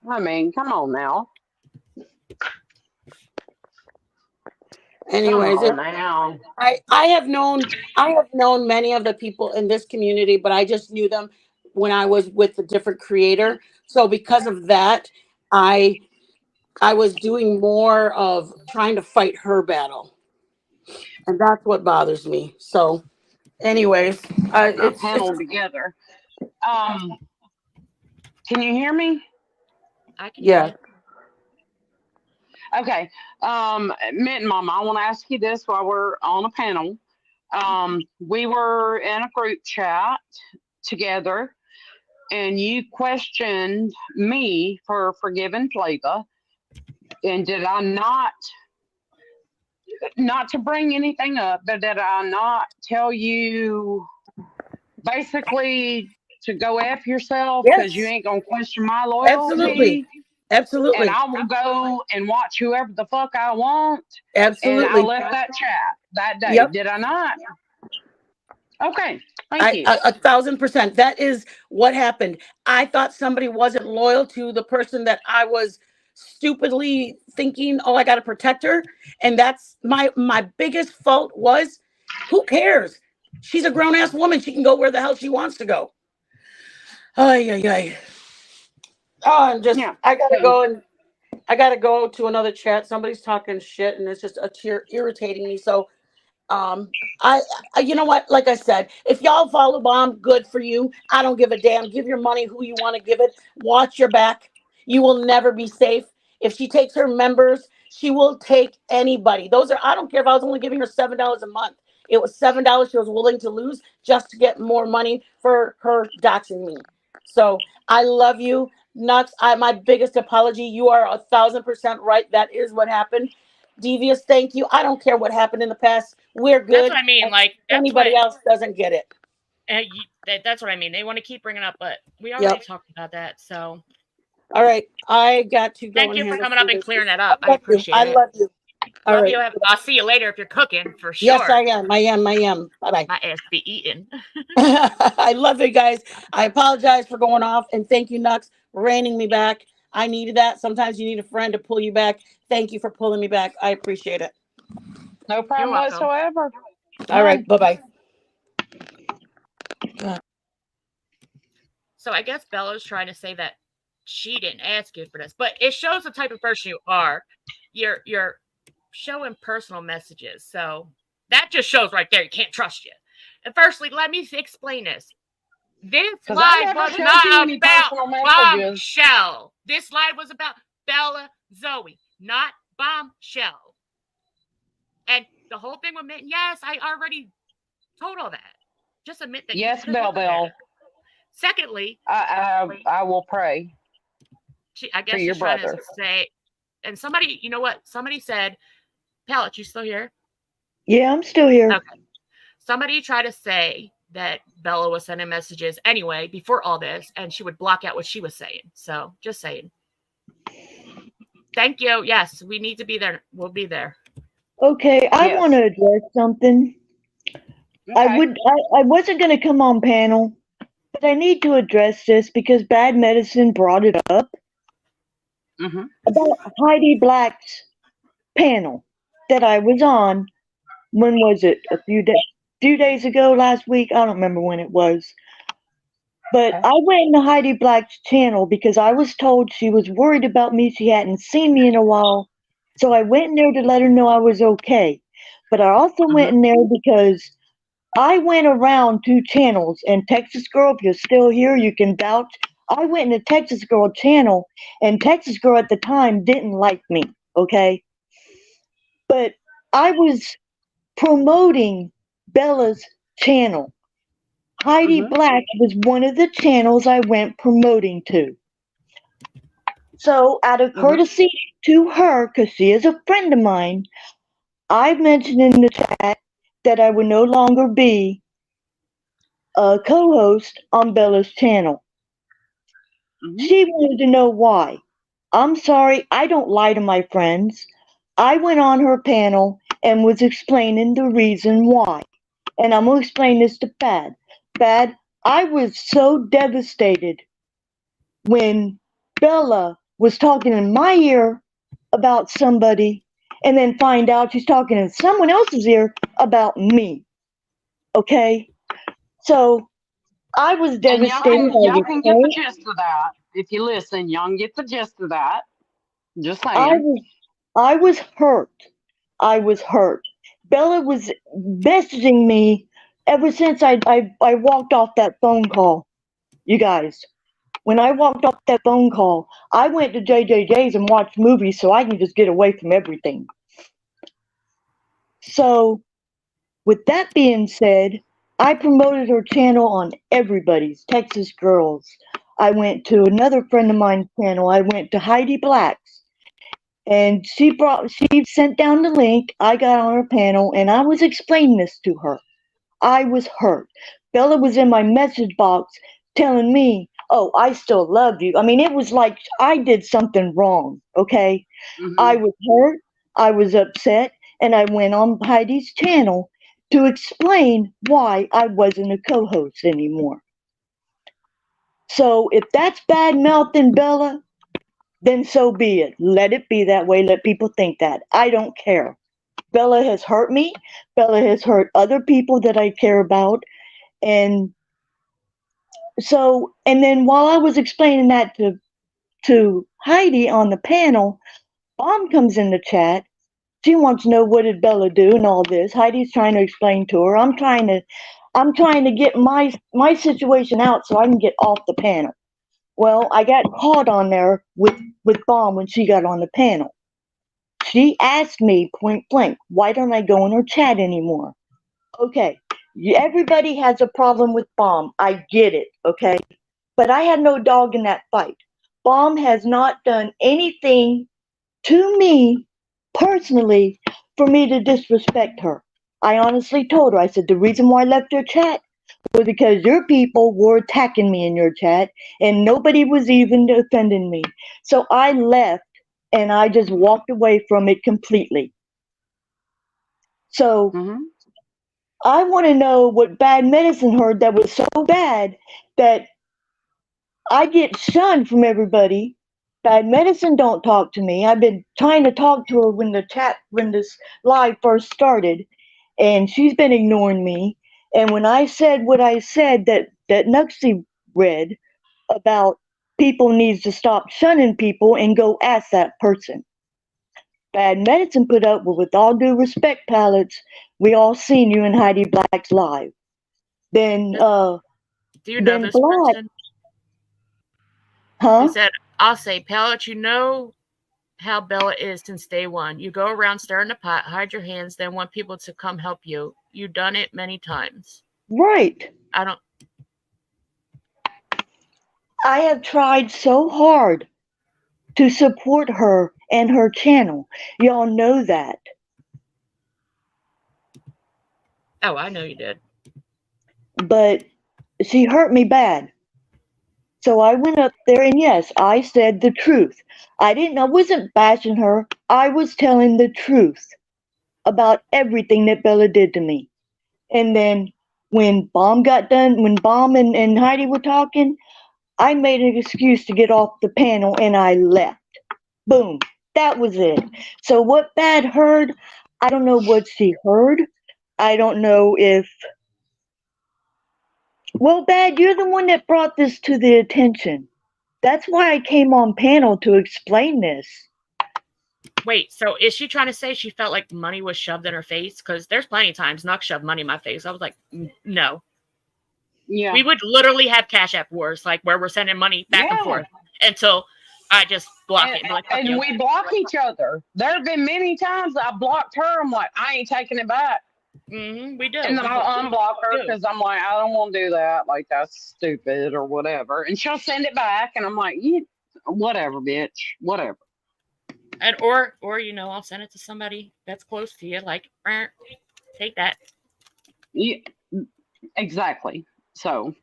I mean, come on now. Anyways, now. I have known many of the people in this community, but I just knew them when I was with a different creator. So because of that, I was doing more of trying to fight her battle, and that's what bothers me. So, anyways, it's panel together. Can you hear me? I can hear you. Okay. Mint Mama, I want to ask you this while we're on a panel. We were in a group chat together, and you questioned me for forgiving Flava. And did I not to bring anything up, but did I not tell you basically to go F yourself because you ain't going to question my loyalty? Absolutely. And I will go and watch whoever the fuck I want. Absolutely. And I left that chat that day. Did I not? Okay. Thank you. 1,000%. That is what happened. I thought somebody wasn't loyal to the person that I was stupidly thinking, oh, I got to protect her. And that's my biggest fault was, who cares? She's a grown ass woman. She can go where the hell she wants to go. Ay, ay, ay. Oh, Yeah. I gotta go to another chat. Somebody's talking shit and it's just irritating me. So I, you know what? Like I said, if y'all follow bomb, good for you. I don't give a damn. Give your money who you want to give it. Watch your back. You will never be safe. If she takes her members, she will take anybody. I don't care if I was only giving her $7 a month. It was $7 she was willing to lose just to get more money for her doxing me. So I love you, Nux. My biggest apology. You are 1,000% right. That is what happened. Devious, thank you. I don't care what happened in the past. We're good. That's what I mean. Like, that's Anybody what, else doesn't get it. that's what I mean. They want to keep bringing up, but we already talked about that. So, all right, I got to go. thank you for coming up and clearing that up. I appreciate it. I love you. All love right. you. I'll see you later if you're cooking for sure. Yes, I am. Bye bye. My ass be eating. I love you guys. I apologize for going off, and thank you, Nux, for reining me back. I needed that. Sometimes you need a friend to pull you back. Thank you for pulling me back. I appreciate it. No problem whatsoever. All right. Bye bye. So I guess Bella's trying to say that she didn't ask you for this, but it shows the type of person you are. You're showing personal messages. So that just shows right there you can't trust you. And firstly, let me explain this. This live was not about Bombshell. This live was about Bella Zoe, not Bombshell. And the whole thing with Mitten, yes, I already told all that. Just admit that. Yes, Bell. Secondly, I will pray. I guess for your she's trying brother. to say, and somebody, you know what? Somebody said, Pallet, you still here? Yeah, I'm still here. Okay. Somebody tried to say that Bella was sending messages anyway before all this, and she would block out what she was saying. So just saying. Thank you. Yes, we need to be there. We'll be there. Okay, I want to address something. Okay. I wasn't going to come on panel, but I need to address this because Bad Medicine brought it up about Heidi Black's panel that I was on. When was it? A few days ago, last week. I don't remember when it was. But I went into Heidi Black's channel because I was told she was worried about me. She hadn't seen me in a while. So I went in there to let her know I was okay. But I also went in there because I went around 2 channels. And Texas Girl, if you're still here, you can vouch. I went in the Texas Girl channel, and Texas Girl at the time didn't like me, okay? But I was promoting Bella's channel. Heidi Black was one of the channels I went promoting to. So out of courtesy to her, because she is a friend of mine, I mentioned in the chat that I would no longer be a co-host on Bella's channel. She wanted to know why. I'm sorry, I don't lie to my friends. I went on her panel and was explaining the reason why. And I'm going to explain this to Bad. Bad, I was so devastated when Bella was talking in my ear about somebody and then find out she's talking in someone else's ear about me. Okay? So I was devastated. Y'all can get the gist of that. If you listen, y'all can get the gist of that. Just saying. I was hurt. I was hurt. Bella was messaging me ever since I walked off that phone call. You guys, when I walked off that phone call, I went to JJJ's and watched movies so I can just get away from everything. So, with that being said, I promoted her channel on everybody's, Texas Girls. I went to another friend of mine's channel. I went to Heidi Black's. And she sent down the link. I got on her panel and I was explaining this to her. I was hurt. Bella was in my message box telling me, oh, I still love you. I mean, it was like I did something wrong, okay? I was hurt. I was upset. And I went on Heidi's channel to explain why I wasn't a co-host anymore. So if that's bad mouthing Bella, then so be it. Let it be that way. Let people think that. I don't care. Bella has hurt me. Bella has hurt other people that I care about. And so, and then while I was explaining that to Heidi on the panel, Mom comes in the chat. She wants to know what did Bella do and all this. Heidi's trying to explain to her. I'm trying to get my situation out so I can get off the panel. Well, I got caught on there with Bomb when she got on the panel. She asked me point blank, why don't I go in her chat anymore? Okay, everybody has a problem with Bomb. I get it, okay? But I had no dog in that fight. Bomb has not done anything to me personally for me to disrespect her. I honestly told her, I said, the reason why I left your chat was because your people were attacking me in your chat and nobody was even defending me. So I left and I just walked away from it completely. So I want to know what Bad Medicine heard that was so bad that I get shunned from everybody. Bad Medicine don't talk to me. I've been trying to talk to her when this live first started, and she's been ignoring me. And when I said what I said that Nuxie read about people needs to stop shunning people and go ask that person. Bad Medicine put up with all due respect, pallets. We all seen you in Heidi Black's live. Then Do you know then this Black, person? huh? He said, I'll say, Pallet, you know how Bella is since day one. You go around stirring the pot, hide your hands, then want people to come help you. You've done it many times. Right. I have tried so hard to support her and her channel. Y'all know that. Oh, I know you did. But she hurt me bad. So I went up there and yes, I said the truth. I wasn't bashing her. I was telling the truth about everything that Bella did to me. And then when Bomb got done, when Bomb and Heidi were talking, I made an excuse to get off the panel and I left. Boom. That was it. So what Bad heard, I don't know what she heard. I don't know if. Well, Bad, you're the one that brought this to the attention. That's why I came on panel to explain this. Wait, so is she trying to say she felt like money was shoved in her face? Because there's plenty of times Nuck shoved money in my face. I was like, no. Yeah. We would literally have Cash App wars, like where we're sending money back and forth until I just block it. And we block each other. There have been many times I blocked her. I'm like, I ain't taking it back. We do. And then I'll unblock her because I'm like, I don't want to do that. Like, that's stupid or whatever. And she'll send it back. And I'm like, whatever, bitch. Whatever. And or I'll send it to somebody that's close to you. Like, take that. Yeah, exactly. So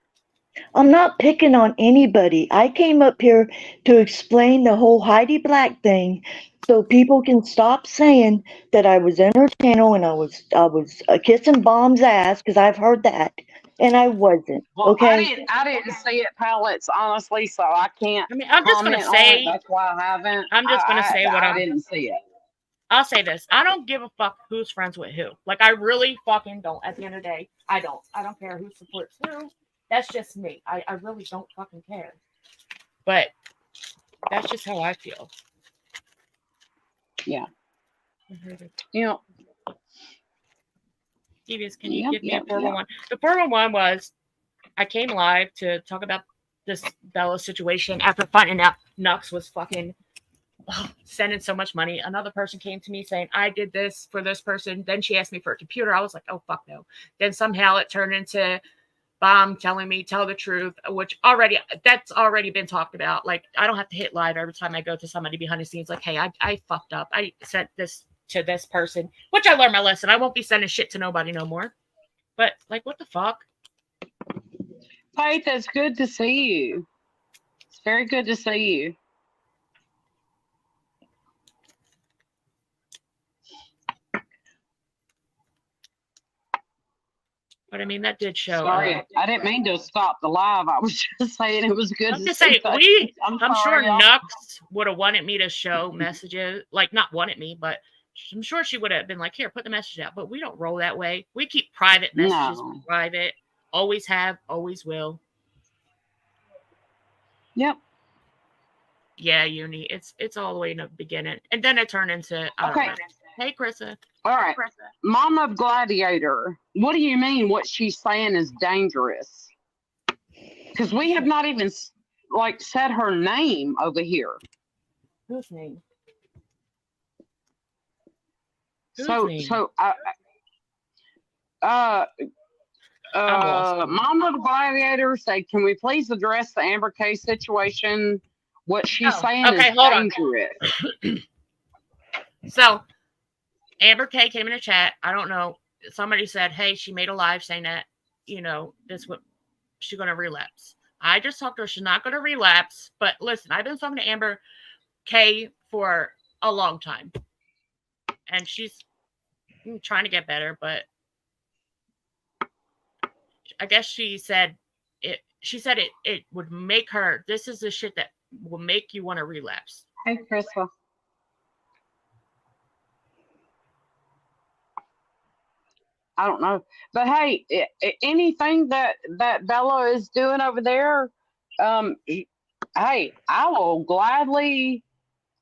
I'm not picking on anybody. I came up here to explain the whole Heidi Black thing so people can stop saying that I was in her channel and I was kissing Bomb's ass, because I've heard that, and I wasn't. well, Okay. I didn't see it, pallets, honestly, so I can't. I mean, I'm just gonna say. That's why I haven't. I'm just gonna say what I didn't see it. I'll say this. I don't give a fuck who's friends with who. Like, I really fucking don't. At the end of the day, I don't. I don't care who supports who. That's just me. I really don't fucking care. But that's just how I feel. Yeah. You know. Can you give me a 411? The 411 was I came live to talk about this Bella situation after finding out Nux was fucking sending so much money. Another person came to me saying, I did this for this person. Then she asked me for a computer. I was like, oh, fuck no. Then somehow it turned into Bomb telling me, tell the truth, which that's already been talked about. Like, I don't have to hit live every time I go to somebody behind the scenes. Like, hey, I fucked up. I sent this to this person, which I learned my lesson. I won't be sending shit to nobody no more. But, like, what the fuck? Faith, it's good to see you. It's very good to see you. But I mean, that did show. Sorry, I didn't mean to stop the live. I was just saying it was good. I'm to just see saying, that. I'm sure Nux would have wanted me to show messages, like not wanted me, but I'm sure she would have been like, here, put the message out. But we don't roll that way. We keep private messages private. Always have, always will. Yep. Yeah, Uni. It's all the way in the beginning. And then it turned into, I don't know. Hey, Krista. All right. Mom of Gladiator. What do you mean what she's saying is dangerous? Because we have not even, like, said her name over here. Whose name? So, Mom of Gladiator say, can we please address the Amber Case situation? What she's saying is dangerous. So, Amber K came in a chat. I don't know. Somebody said, hey, she made a live saying that, you know, this what she's going to relapse. I just talked to her. She's not going to relapse. But listen, I've been talking to Amber K for a long time. And she's trying to get better. But I guess she said it would make her, this is the shit that will make you want to relapse. Hey, Krista. I don't know, but hey, anything that Bella is doing over there, hey, I will gladly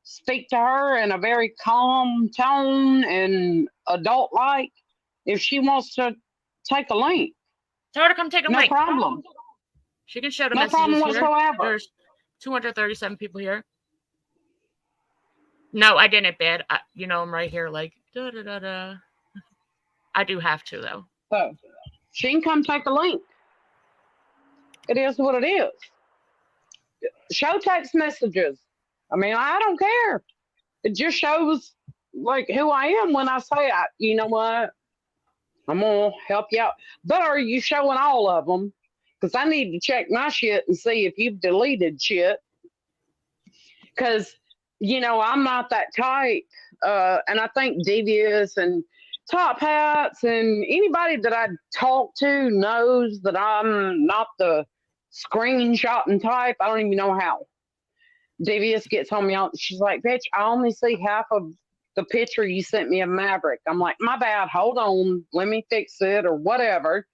speak to her in a very calm tone and adult-like if she wants to take a link. Tell her to come take a link. No problem. She can show the no messages problem here. whatsoever. There's 237 people here. No, I didn't, bad. You know, I'm right here, like da da da da. I do have to, though. So she can come take a link. It is what it is. Show text messages. I mean, I don't care. It just shows like who I am when I say, you know what, I'm gonna help you out. But are you showing all of them? Because I need to check my shit and see if you've deleted shit. Because you know I'm not that type, and I think Devious and Top Hats and anybody that I talk to knows that I'm not the screenshotting type. I don't even know how. Devious gets on me. She's like, bitch, I only see half of the picture you sent me of Maverick. I'm like, my bad. Hold on. Let me fix it or whatever.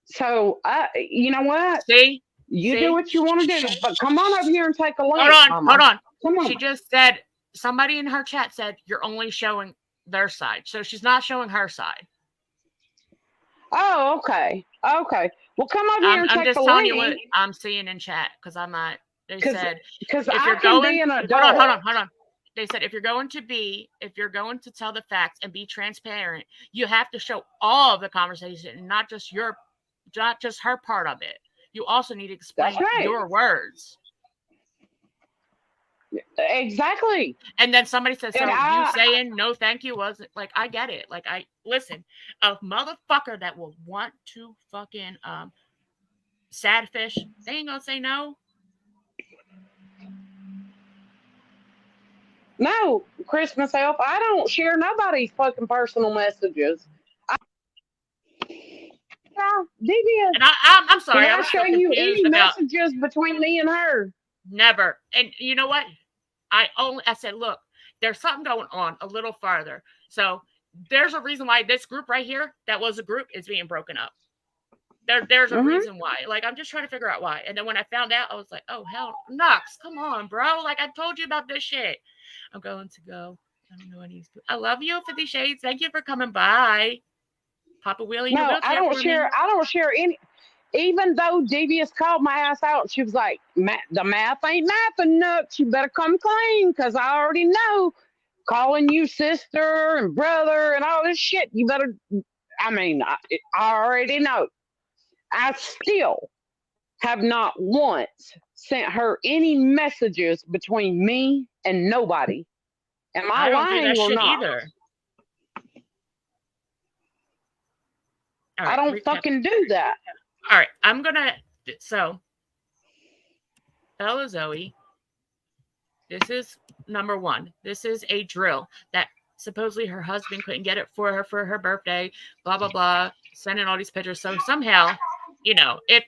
So, you know what? See? You do what you want to do. But come on over here and take a look. Hold on. Come on. She just said, somebody in her chat said, you're only showing their side. So she's not showing her side. Oh, okay. Okay. Well, come over here and take a look. I'm just telling you what I'm seeing in chat because I'm not. They said because if you're going, hold on. They said if you're going to tell the facts and be transparent, you have to show all of the conversation, not just her part of it. You also need to explain your words. Exactly. And then somebody said, so you saying no thank you wasn't like, I get it. Like, listen, a motherfucker that will want to fucking sad fish, they ain't gonna say no. No, Chris myself, I don't share nobody's fucking personal messages. Devious. And I'm sorry. Did I show you any messages between me and her? Never. And you know what? I said, look, there's something going on a little farther. So there's a reason why this group right here, that was a group, is being broken up. There's a reason why. Like, I'm just trying to figure out why. And then when I found out, I was like, oh, hell, Nux, come on, bro. Like, I told you about this shit. I'm going to go. I don't know any. I love you, 50 Shades. Thank you for coming by. Papa Willie. No, I don't share any. Even though Devious called my ass out, she was like, the math ain't mathing, Nux. You better come clean because I already know calling you sister and brother and all this shit. You better, I mean, I already know. I still have not once sent her any messages between me and nobody. Am I lying or not? Either. I don't fucking do that. All right, I'm gonna. So, Bella Zoe, this is number one. This is a drill that supposedly her husband couldn't get it for her birthday, blah blah blah, sending all these pictures. So somehow, you know, if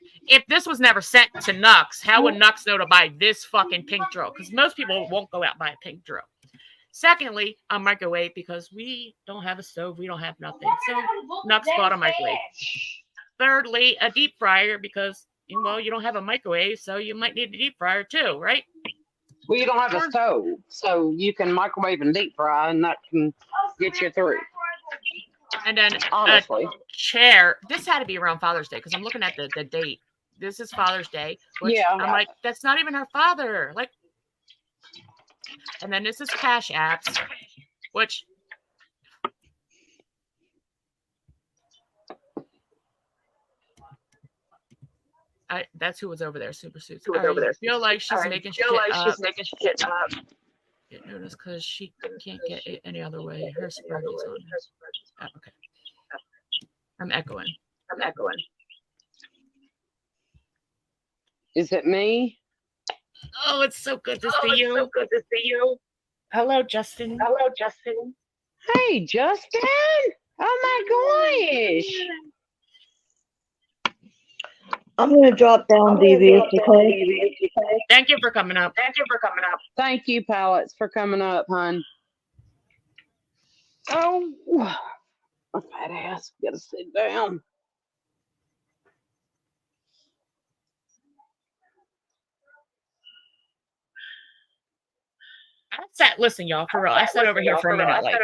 this was never sent to Nux, how would Nux know to buy this fucking pink drill? Because most people won't go out and buy a pink drill. Secondly, a microwave, because we don't have a stove, we don't have nothing. So Nux bought a microwave. Thirdly, a deep fryer, because, well, you don't have a microwave, so you might need a deep fryer too, right? Well, you don't have a stove, so you can microwave and deep fry, and that can get you through. And then honestly, a chair. This had to be around Father's Day, because I'm looking at the date. This is Father's Day. Which yeah. I'm like, that's not even her father. Like, and then this is Cash Apps, which that's who was over there, Super Suits. Who was over there? Feel like she's making shit up. Get noticed because she can't get it any other way. Her spread is on. Oh, okay. I'm echoing. Is it me? Oh, it's so good to see you. Hello, Justin. Hey, Justin. Oh my gosh. I'm gonna drop down, DV. Okay. Thank you for coming up. Thank you, Pallets, for coming up, hon. Oh, my fat ass. Gotta sit down. Listen, y'all, for real. I sat over here for a minute, like,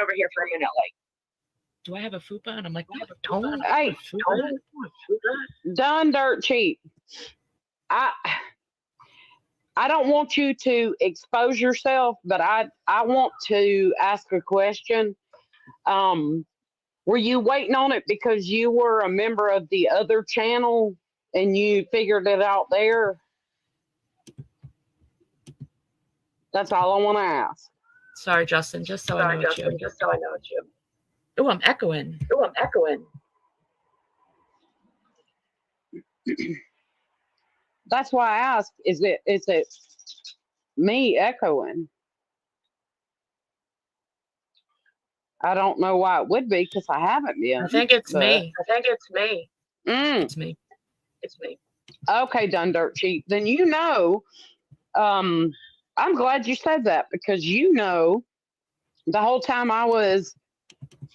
do I have a fupa? And I'm like, no, don't. Hey, done dirt cheap. I don't want you to expose yourself, but I want to ask a question. Were you waiting on it because you were a member of the other channel and you figured it out there? That's all I want to ask. Sorry, Justin. Just so I know it's you. Oh, I'm echoing. That's why I asked. Is it me echoing? I don't know why it would be because I haven't been. I think it's me. It's me. Okay, done dirt cheap. Then you know. I'm glad you said that because you know, the whole time I was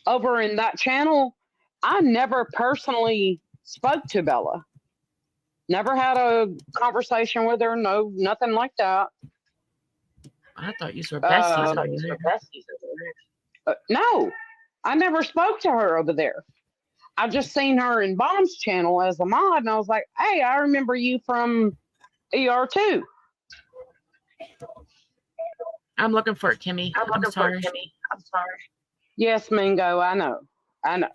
over in that channel, I never personally spoke to Bella. Never had a conversation with her. No, nothing like that. I thought you were besties. No, I never spoke to her over there. I just seen her in Bomb's channel as a mod, and I was like, "Hey, I remember you from ER2." I'm looking for it, Kimmy. I'm sorry. Yes, Mingo, I know. And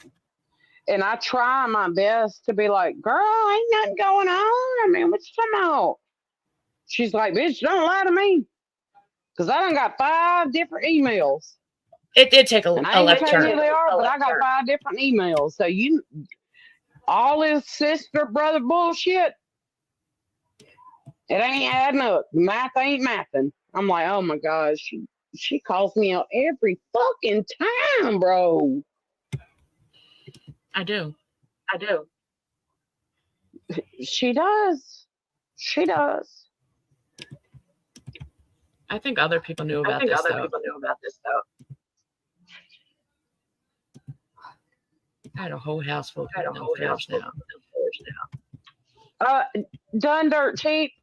I try my best to be like, girl, ain't nothing going on. I mean, what you talking about? She's like, bitch, don't lie to me. Because I done got 5 different emails. It did take a left turn. I ain't tell you they are, but I got 5 different emails. So all this sister brother bullshit, it ain't adding up. Math ain't mathing. I'm like, oh my gosh, she calls me out every fucking time, bro. I do. She does. I think other people knew about this, though. I had a whole house full of people now. Done dirt cheap.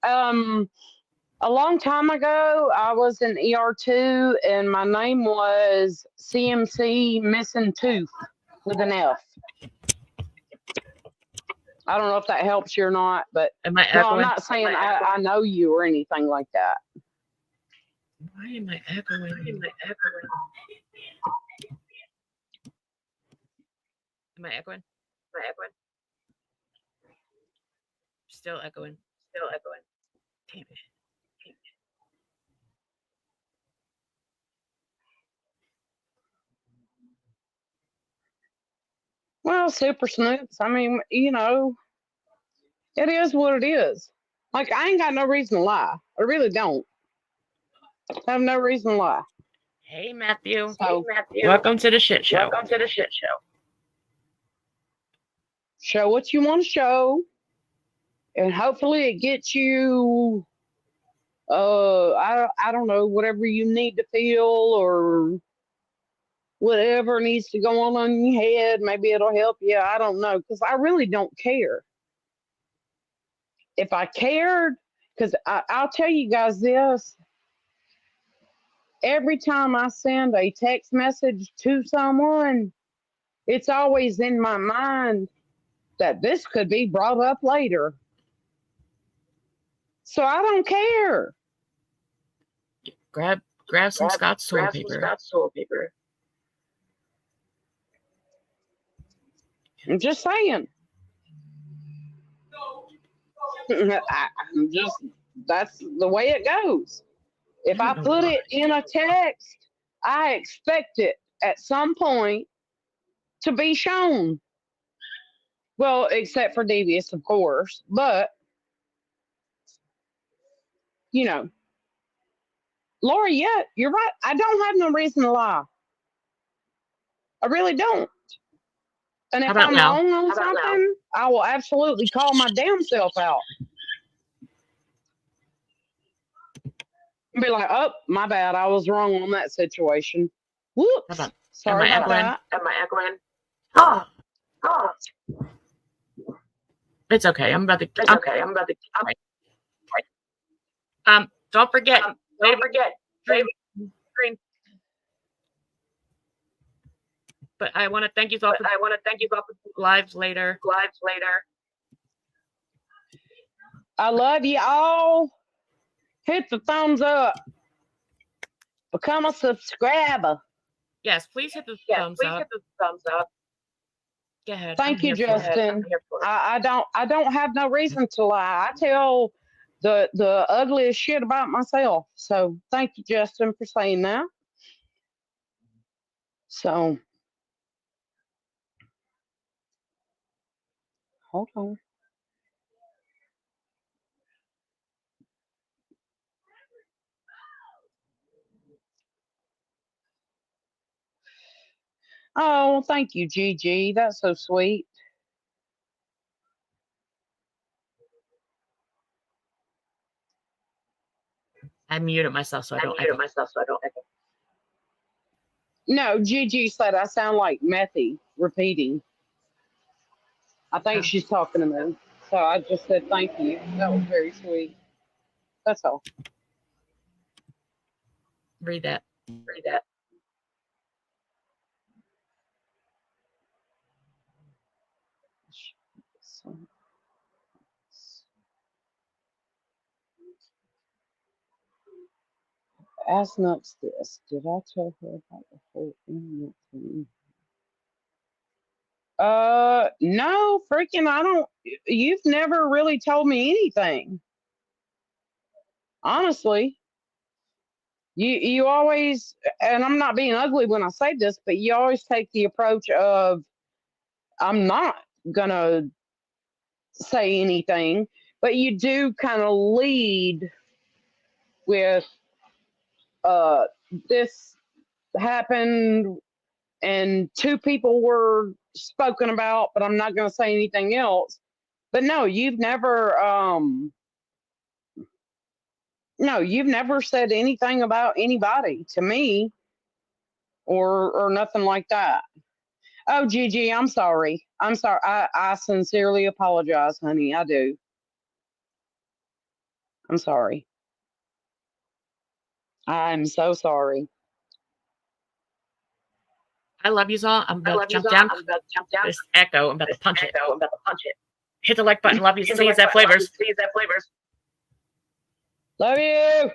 A long time ago, I was in ER2, and my name was CMC Missing Tooth with an F. I don't know if that helps you or not, but am I no, I'm not saying I know you or anything like that. Why am I echoing? Am I echoing? Still echoing. Damn it. Well, Super Snoops, I mean, you know, it is what it is. Like, I ain't got no reason to lie. I really don't. I have no reason to lie. Hey, Matthew. So Welcome to the shit show. show what you want to show, and hopefully it gets you I don't know, whatever you need to feel or whatever needs to go on in your head. Maybe it'll help you. I don't know, because I really don't care. If I cared, because I'll tell you guys this, every time I send a text message to someone, it's always in my mind that this could be brought up later. So I don't care. Grab some Scott's toilet paper. I'm just saying. I'm just, that's the way it goes. If I put it in a text, I expect it at some point to be shown. Well, except for devious, of course. But, you know, Lori, yeah, you're right. I don't have no reason to lie. I really don't. And if I'm wrong on something, I will absolutely call my damn self out. And be like, oh, my bad. I was wrong on that situation. Whoops. Sorry about that. Am I echoing? Oh. It's okay. I'm about to. Don't forget. Dream. But I want to thank you all for lives later. I love you all. Hit the thumbs up. Become a subscriber. Yes, please hit the thumbs up. Go ahead. Thank you, Justin. I don't have no reason to lie. I tell the ugliest shit about myself. So thank you, Justin, for saying that. So hold on. Oh, thank you, Gigi. That's so sweet. I muted myself so I don't echo. No, Gigi said I sound like Methy repeating. I think she's talking to me. So I just said thank you. That was very sweet. That's all. Read that. Ask Nuts this. Did I tell her about the whole internet thing? No, freaking, I don't. You've never really told me anything. Honestly, you always, and I'm not being ugly when I say this, but you always take the approach of I'm not gonna say anything, but you do kind of lead with this happened and two people were spoken about, but I'm not going to say anything else. But no, you've never said anything about anybody to me or nothing like that. Oh, Gigi, I'm sorry. I sincerely apologize, honey. I do. I'm sorry. I'm so sorry. I love you all. I'm about to jump down. This echo. I'm about to punch it. Hit the like button. Love you. See you at Flavors. Love you.